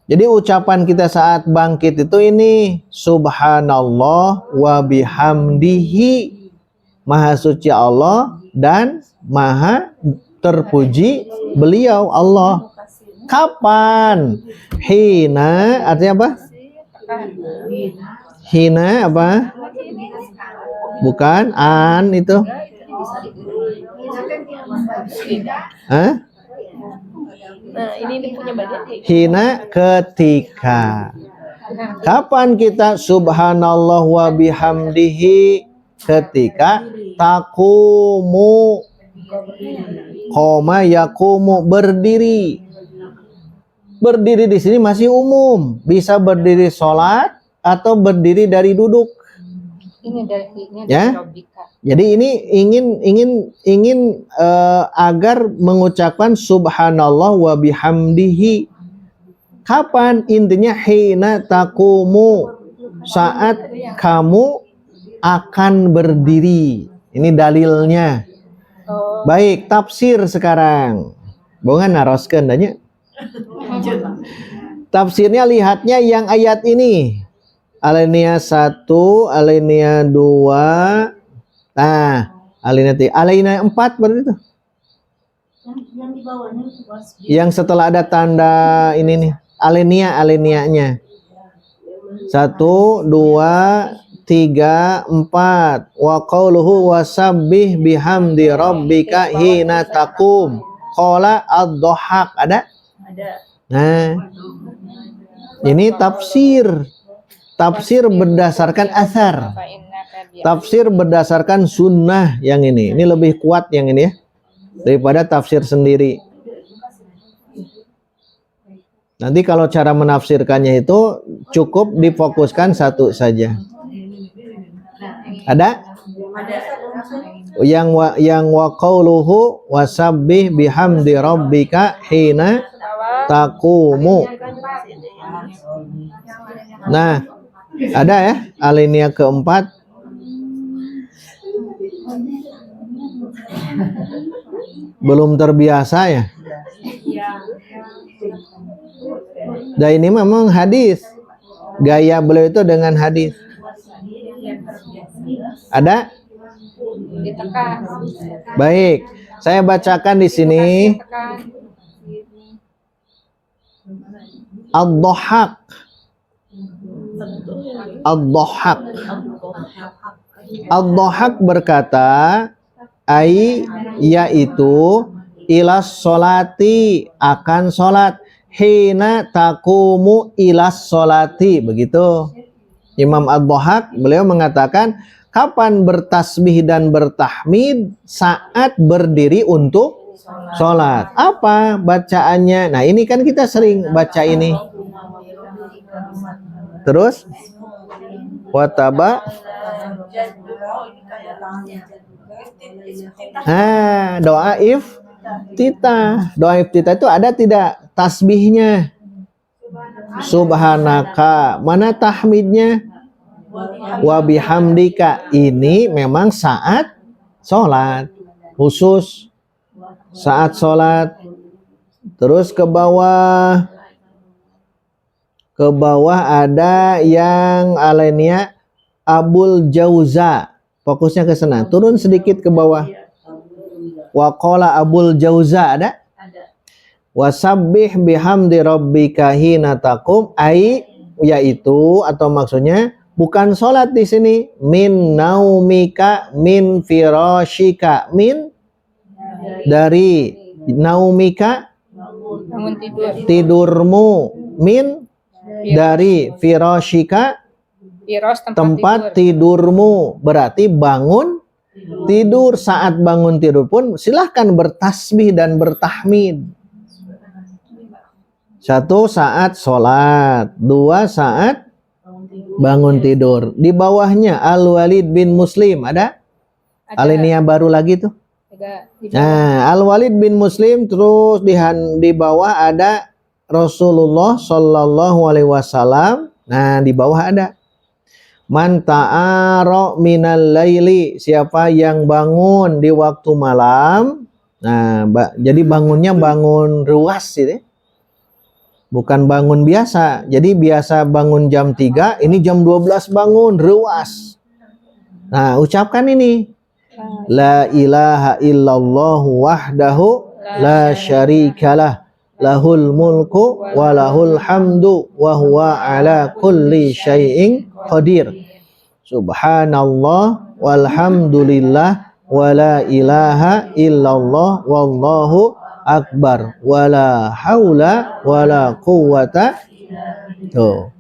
Speaker 2: Jadi ucapan kita saat bangkit itu ini subhanallah wa bihamdihi. Maha suci Allah dan maha terpuji beliau Allah. Kapan? Hina artinya apa? Hina apa? Bukan an itu. Hah? Hina ketika. Kapan kita subhanallah wa bihamdihi? Ketika taqumu. Qoma yaqumu, berdiri. Berdiri di sini masih umum, bisa berdiri sholat atau berdiri dari duduk.
Speaker 4: Ini dari
Speaker 2: Ya.
Speaker 4: Rabbika.
Speaker 2: Jadi ini ingin agar mengucapkan subhanallah wa bihamdihi. Kapan? Intinya hina taqumu, saat kamu akan berdiri. Ini dalilnya. Baik, tafsir sekarang. Bongan naroskeun danya. Tafsirnya lihatnya yang ayat ini. Alinea 1, alinea 2. Nah, alinea 4 berarti itu.
Speaker 5: Yang di bawahnya
Speaker 2: Yang setelah ada tanda ini nih. Alineanya. 1, 2, 3, 4. Wa qauluhu wasabbih bihamdi rabbika hina taqum. Qala ad-dhahak ada?
Speaker 5: ada.
Speaker 2: Nah, ini tafsir. Tafsir berdasarkan asar. Tafsir berdasarkan sunnah yang ini. Ini lebih kuat yang ini ya. Daripada tafsir sendiri. Nanti kalau cara menafsirkannya itu cukup difokuskan satu saja. Ada? Yang wa qauluhu wasabbih bihamdi rabbika hina taqumu. Nah, ada ya alinea keempat. Belum terbiasa ya. Dan ini memang hadis. Gaya beliau itu dengan hadis. Ada?
Speaker 4: Ditekan.
Speaker 2: Baik, saya bacakan di sini.
Speaker 4: Tekan.
Speaker 2: Ad-Dhahhak. Ad-Dhahhak. Ad-Dhahhak berkata, yaitu ilas solati, akan solat, hina takumu ilas solati, begitu. Imam Ad-Dhahhak beliau mengatakan, kapan bertasbih dan bertahmid? Saat berdiri untuk sholat. Apa bacaannya? Nah, ini kan kita sering baca ini. Terus wataba. Doa iftitah. Doa iftitah itu ada tidak tasbihnya? Subhanaka. Mana tahmidnya? Wa bihamdika. Ini memang saat sholat, khusus saat sholat. Terus ke bawah ada yang alainya Abul Jauza. Fokusnya ke sana. Turun sedikit ke bawah. Wa qala Abul Jauza, ada? Wasabbih bihamdi rabbika hina taqum, yaitu atau maksudnya bukan sholat di sini. Min naumika min firashika, min dari naumika
Speaker 4: Bangun tidur.
Speaker 2: tidurmu, min dari firashika
Speaker 4: Firos
Speaker 2: tempat tidurmu, berarti bangun tidur. Saat bangun tidur pun silahkan bertasbih dan bertahmid. 1 saat sholat, 2 saat bangun tidur. Di bawahnya Al-Walid bin Muslim, ada? Alinea baru lagi tuh. Nah, Al-Walid bin Muslim. Terus di bawah ada Rasulullah Shallallahu Alaihi Wasallam. Nah, di bawah ada man ta'ara minal laili, siapa yang bangun di waktu malam. Nah, jadi bangunnya bangun ruas gitu, bukan bangun biasa. Jadi biasa bangun jam 3, ini jam 12 bangun ruas. Nah, ucapkan ini. La ilaha illallah wahdahu la syarikalah, lahul mulku wa lahul hamdu wa huwa ala kulli syai'in qadir. Subhanallah walhamdulillah wa la ilaha illallah wallahu akbar wa la haula wa la quwwata. Tuh.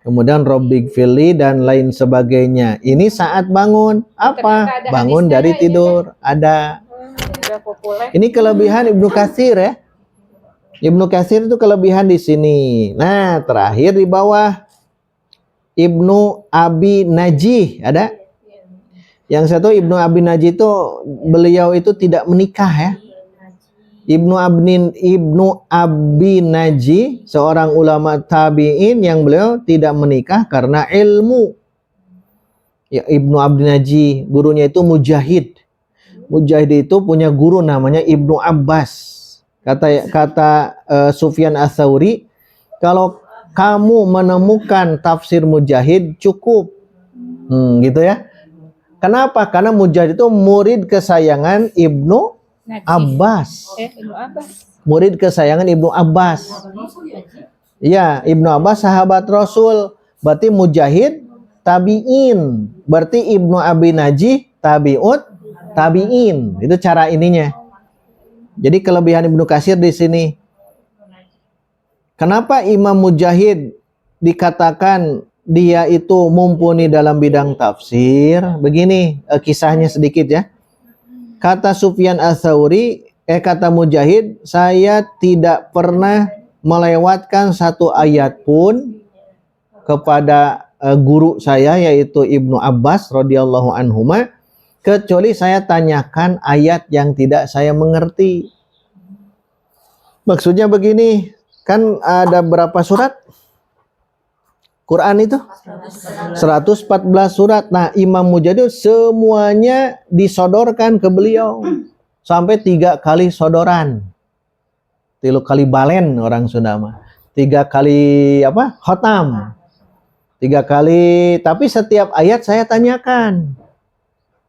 Speaker 2: Kemudian Robbighfirli dan lain sebagainya. Ini saat bangun. Apa? Bangun dari tidur. Ada. Ini kelebihan Ibnu Katsir ya. Ibnu Katsir itu kelebihan di sini. Nah, terakhir di bawah Ibnu Abi Najih, ada? Yang satu Ibnu Abi Najih itu beliau itu tidak menikah ya. Ibnu Abi Najih, seorang ulama tabi'in yang beliau tidak menikah karena ilmu. Ya, Ibnu Abi Najih, gurunya itu Mujahid. Mujahid itu punya guru namanya Ibnu Abbas. Kata Sufyan Ats-Tsauri, kalau kamu menemukan tafsir Mujahid cukup. Gitu ya. Kenapa? Karena Mujahid itu murid kesayangan Ibnu Abbas. Murid kesayangan Ibnu Abbas. Iya, Ibnu Abbas sahabat Rasul. Berarti Mujahid tabi'in. Berarti Ibnu Abi Najih tabi'in. Itu cara ininya. Jadi kelebihan Ibnu Katsir di sini. Kenapa Imam Mujahid dikatakan dia itu mumpuni dalam bidang tafsir? Begini kisahnya sedikit ya. Kata Sufyan Ats-Tsauri, kata Mujahid, saya tidak pernah melewatkan satu ayat pun kepada guru saya yaitu Ibnu Abbas radhiyallahu anhuma, kecuali saya tanyakan ayat yang tidak saya mengerti. Maksudnya begini, kan ada berapa surat? Quran itu 114 surat. Nah, Imam Mujahid semuanya disodorkan ke beliau. Sampai 3 kali sodoran. 3 kali balen orang Sunda mah. 3 kali khotam. 3 kali, tapi setiap ayat saya tanyakan.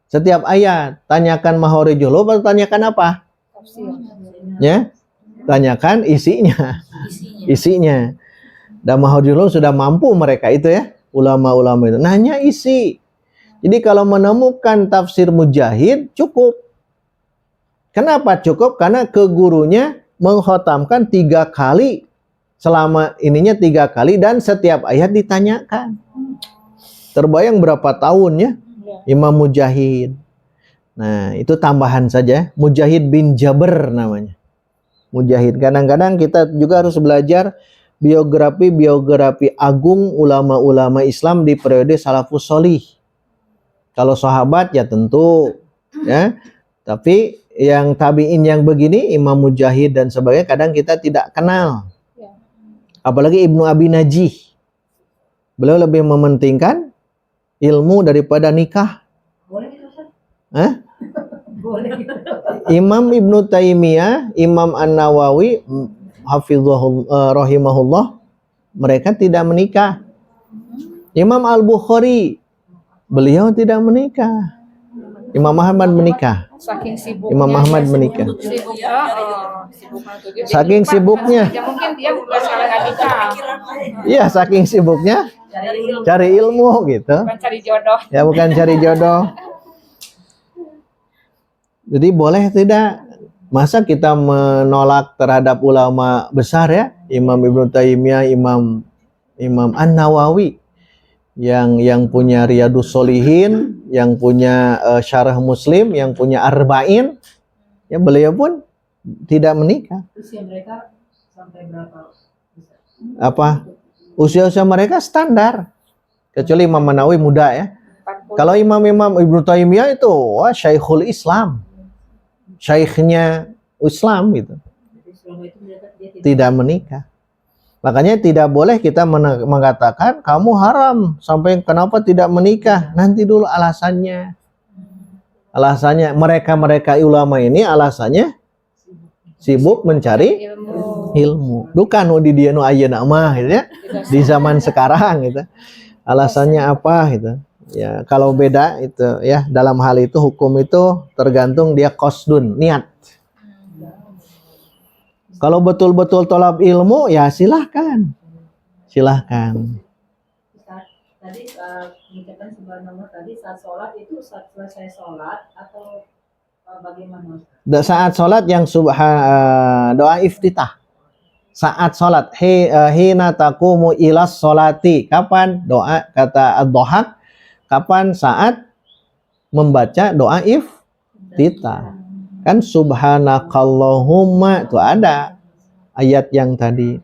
Speaker 2: Setiap ayat, tanyakan mahorijul huruf atau tanyakan apa? Ya, tanyakan isinya. Isinya. Dan mahorijul huruf sudah mampu mereka itu ya, ulama-ulama itu. Nanya isi. Jadi kalau menemukan tafsir Mujahid cukup. Kenapa cukup? Karena ke gurunya mengkhatamkan 3 kali. Selama ininya 3 kali dan setiap ayat ditanyakan. Terbayang berapa tahun ya Imam Mujahid. Nah, itu tambahan saja. Mujahid bin Jabr namanya. Mujahid. Kadang-kadang kita juga harus belajar biografi agung ulama-ulama Islam di periode salafus sholih. Kalau sahabat ya tentu ya. Tapi yang tabi'in yang begini, Imam Mujahid dan sebagainya kadang kita tidak kenal. Apalagi Ibnu Abi Najih. Beliau lebih mementingkan ilmu daripada nikah. Imam Ibnu Taimiyah, Imam An-Nawawi, rahimahullah, mereka tidak menikah. Imam Al-Bukhari, beliau tidak menikah. Imam Ahmad menikah.
Speaker 4: Saking sibuknya.
Speaker 2: Imam Ahmad menikah. Saking sibuknya.
Speaker 4: Ya mungkin dia bukan salah nggak nikah.
Speaker 2: Iya, saking sibuknya cari ilmu gitu.
Speaker 4: Bukan cari jodoh.
Speaker 2: Ya, bukan cari jodoh. Jadi boleh tidak? Masa kita menolak terhadap ulama besar ya? Imam Ibnu Taimiyah, Imam An-Nawawi yang punya Riyadus Sholihin, yang punya Syarah Muslim, yang punya Arba'in, ya beliau pun tidak menikah.
Speaker 9: Usia mereka sampai berapa?
Speaker 2: Apa? Usia mereka standar. Kecuali Imam Nawawi muda ya. Kalau Imam Ibnu Taimiyah itu Syekhul Islam. Syekhnya Islam gitu. Tidak menikah. Makanya tidak boleh kita mengatakan kamu haram sampai kenapa tidak menikah. Nanti dulu alasannya. Alasannya mereka ulama ini alasannya sibuk mencari ilmu. Bukan di dia nu ayeuna mah gitu ya. Di zaman sekarang gitu. Alasannya apa gitu. Ya, kalau beda itu ya, dalam hal itu hukum itu tergantung dia qasdun, niat. Kalau betul-betul tolab ilmu, ya silahkan. Silahkan.
Speaker 9: Tadi mengucapkan subhanallah tadi saat sholat itu saat selesai sholat atau bagaimana?
Speaker 2: Saat sholat yang doa iftitah. Saat sholat. Hina taqumu ilas sholati. Kapan? Doa kata ad-dohak. Kapan? Saat membaca doa iftitah. Kan subhanakallahumma itu ada ayat yang tadi.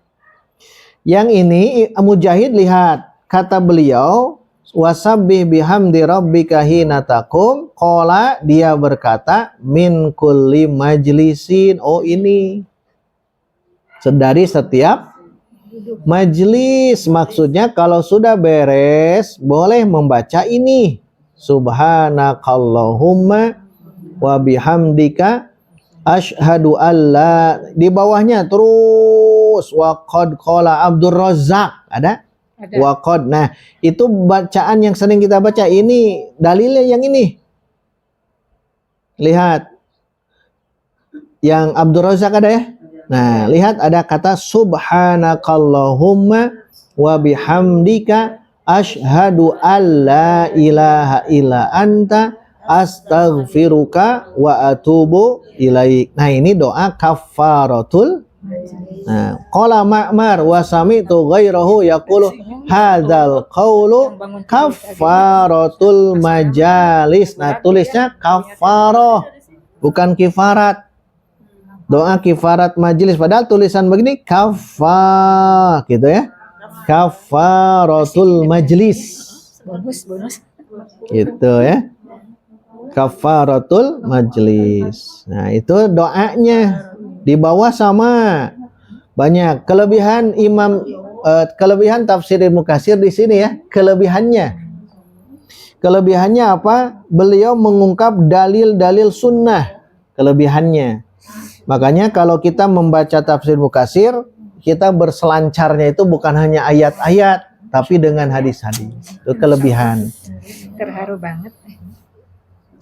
Speaker 2: Yang ini Mujahid lihat kata beliau wasabbih bihamdi rabbika hina taqum, qala dia berkata min kulli majlisin. Oh ini dari setiap majlis, maksudnya kalau sudah beres boleh membaca ini subhanakallahumma wa bihamdika asyhadu alla, di bawahnya terus wa qad qala Abdul Razzaq ada? Wa qad. Nah, itu bacaan yang sering kita baca. Ini dalilnya yang ini. Lihat. Yang Abdul Razzaq ada ya? Nah, lihat ada kata subhanakallahumma wa bihamdika asyhadu alla ilaha illa anta astaghfiruka wa atubu ilaik. Nah, ini doa kafaratul. Nah, qala Ma'mar wa sami'tu ghairahu yaqulu hadzal qaulu kafaratul majalis. Nah, tulisnya kafarah bukan kifarat. Doa kifarat majelis, padahal tulisan begini kafar gitu ya. Kafaratul majlis.
Speaker 4: Bonus.
Speaker 2: Gitu ya. Kafaratul majlis. Nah, itu doanya di bawah sama. Banyak kelebihan kelebihan tafsir Ibnu Katsir di sini ya, kelebihannya. Kelebihannya apa? Beliau mengungkap dalil-dalil sunnah. Kelebihannya. Makanya kalau kita membaca tafsir Ibnu Katsir, kita berselancarnya itu bukan hanya ayat-ayat, tapi dengan hadis-hadis. Itu kelebihan.
Speaker 4: Terharu banget.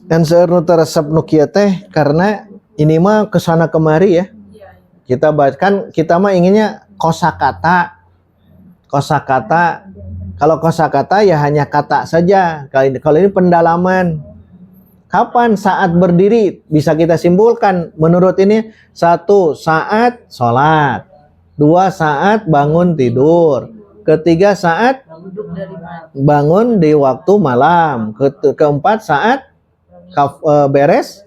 Speaker 2: Dan seueur teresep nu kieu teh karena ini mah kesana kemari ya. Kita bahkan kita mah inginnya kosakata. Kalau kosakata ya hanya kata saja. Kalau ini pendalaman. Kapan saat berdiri bisa kita simpulkan menurut ini? 1 saat sholat, 2 saat bangun tidur, 3 saat bangun di waktu malam, 4 saat beres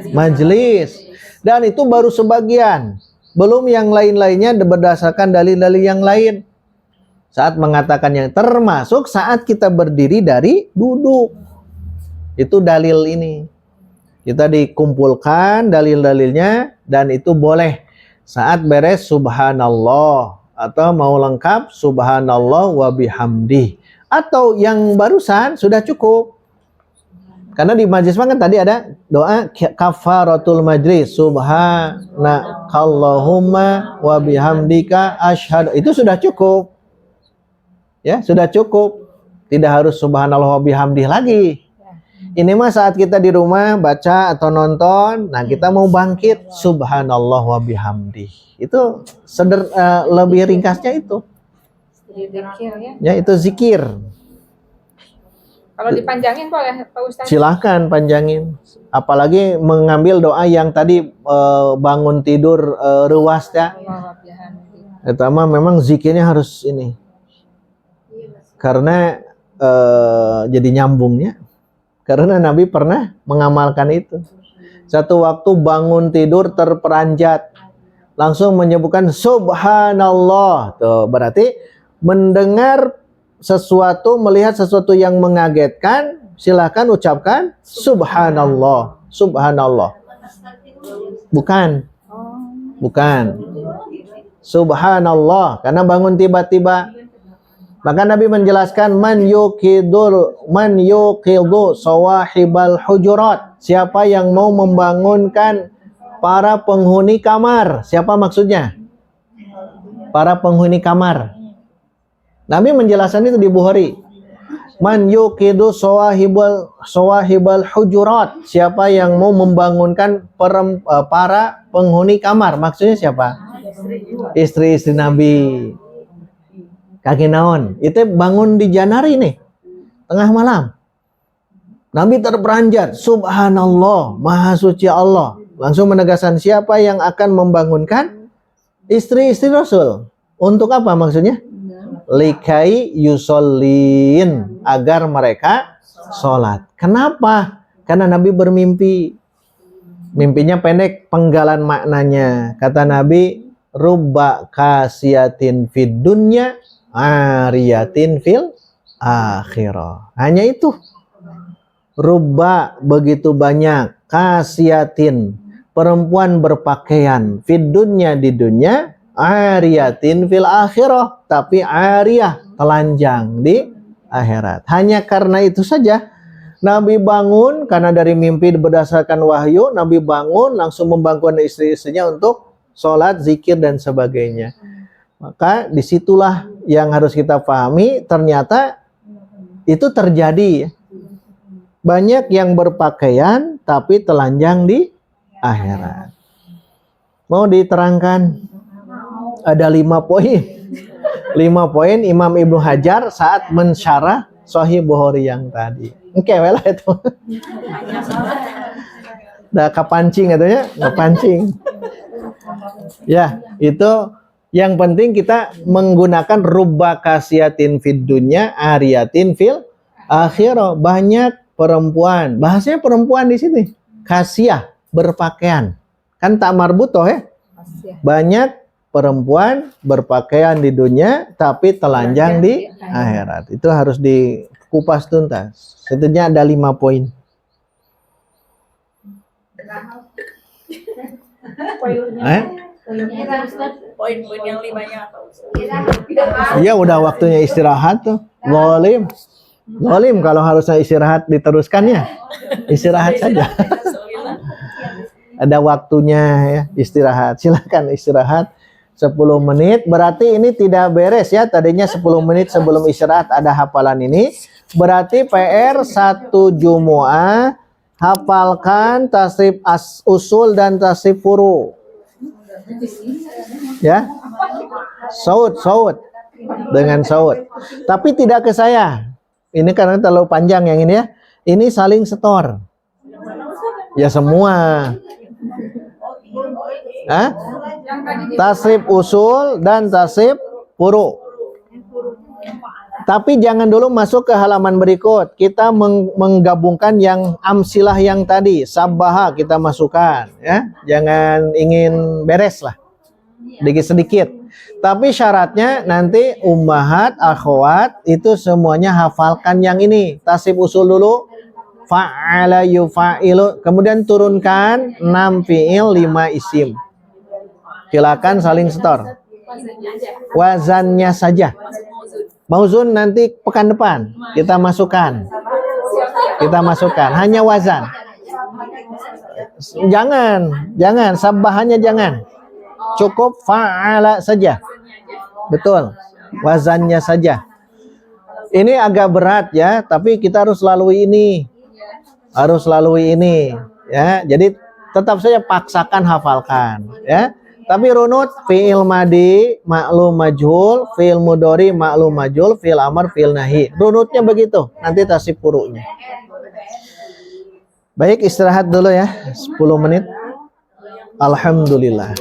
Speaker 2: majelis. Dan itu baru sebagian, belum yang lain-lainnya berdasarkan dalil-dalil yang lain. Saat mengatakan yang termasuk saat kita berdiri dari duduk. Itu dalil ini. Kita dikumpulkan dalil-dalilnya dan itu boleh saat beres subhanallah atau mau lengkap subhanallah wa bihamdi. Atau yang barusan sudah cukup. Karena di majlis kan tadi ada doa kafaratul majlis subhanakallahumma wa bihamdika asyhadu. Itu sudah cukup. Ya, sudah cukup. Tidak harus subhanallah wa bihamdi lagi. Ini mah saat kita di rumah baca atau nonton, nah kita mau bangkit subhanallah wa bihamdi. Itu lebih ringkasnya itu.
Speaker 4: Zikir ya.
Speaker 2: Ya, itu zikir.
Speaker 4: Kalau dipanjangin boleh Pak Ustaz?
Speaker 2: Silahkan panjangin. Apalagi mengambil doa yang tadi bangun tidur ruas ya. Pertama memang zikirnya harus ini. Karena jadi nyambungnya. Karena Nabi pernah mengamalkan itu. Satu waktu bangun tidur terperanjat. Langsung menyebutkan subhanallah. Tuh, berarti mendengar sesuatu, melihat sesuatu yang mengagetkan, silakan ucapkan subhanallah. Subhanallah. Bukan. Subhanallah. Karena bangun tiba-tiba. Maka Nabi menjelaskan man yuqidu sawahibal hujurat. Siapa yang mau membangunkan para penghuni kamar? Siapa maksudnya? Para penghuni kamar. Nabi menjelaskan itu di Bukhari. Man yuqidu sawahibal hujurat. Siapa yang mau membangunkan para penghuni kamar? Maksudnya siapa? Istri-istri Nabi. Kaki naon, itu bangun di janari nih, tengah malam. Nabi terperanjat, subhanallah, maha suci Allah. Langsung menegaskan siapa yang akan membangunkan istri-istri Rasul. Untuk apa maksudnya? Likai yusolin, agar mereka sholat. Kenapa? Karena Nabi bermimpi. Mimpinya pendek, penggalan maknanya. Kata Nabi, rubba kasiyatin fid dunya ariyatin fil akhirah. Hanya itu. Rubba, begitu banyak. Kasiyatin, perempuan berpakaian. Fid dunya, di dunia. Ariyatin fil akhirah, tapi ariyah, telanjang di akhirat. Hanya karena itu saja Nabi bangun, karena dari mimpi berdasarkan wahyu, Nabi bangun langsung membangun istri-istrinya untuk sholat, zikir dan sebagainya. Maka disitulah yang harus kita pahami, ternyata itu terjadi. Banyak yang berpakaian tapi telanjang di akhirat. Mau diterangkan? Ada 5 poin. 5 poin Imam Ibnu Hajar saat mensyarah Sahih Bukhari yang tadi. Oke, lah itu. Udah kepancing katanya, kepancing. Ya, itu yang penting kita menggunakan rubba kasiyatin fid dunya ariyatin fil akhirah. Banyak perempuan, bahasanya perempuan di sini. Kasiyah, berpakaian. Kan tak marbutoh ya. Banyak perempuan berpakaian di dunia tapi telanjang di akhirat. Itu harus dikupas tuntas. Setidaknya ada 5 poin.
Speaker 5: Poin-poin yang 5-nya apa?
Speaker 2: Iya, udah waktunya istirahat tuh. Zalim kalau harusnya istirahat diteruskan ya. Istirahat saja. Ada waktunya ya, istirahat. Silakan istirahat 10 menit, berarti ini tidak beres ya. Tadinya 10 menit sebelum istirahat ada hafalan ini. Berarti PR 1 Jumu'ah, hafalkan tasrif usul dan tasrif furu. Ya. Saud. Dengan saud. Tapi tidak ke saya. Ini karena terlalu panjang yang ini ya. Ini saling setor. Ya semua. Hah? Tasrif usul dan tasrif furu. Tapi jangan dulu masuk ke halaman berikut. Kita menggabungkan yang amsilah yang tadi, sabbaha kita masukkan ya. Jangan ingin beres lah. Sedikit-sedikit. Tapi syaratnya nanti ummahat, akhwat itu semuanya hafalkan yang ini. Tasrif usul dulu. Fa'ala yufa'ilu. Kemudian turunkan 6 fi'il 5 isim. Silakan saling setor. Wazannya saja. Mauzun nanti pekan depan kita masukkan. Hanya wazan. Jangan sabbahannya jangan. Cukup fa'ala saja. Betul. Wazannya saja. Ini agak berat ya, tapi kita harus lalui ini. Ya. Jadi tetap saja paksakan hafalkan ya. Tapi runut fi'il madi, ma'lum majhul, fi'il mudhari, ma'lum majhul, fi'il amr, fi'il nahi. Runutnya begitu. Nanti tasrif furu'nya. Baik, istirahat dulu ya. 10 menit. Alhamdulillah.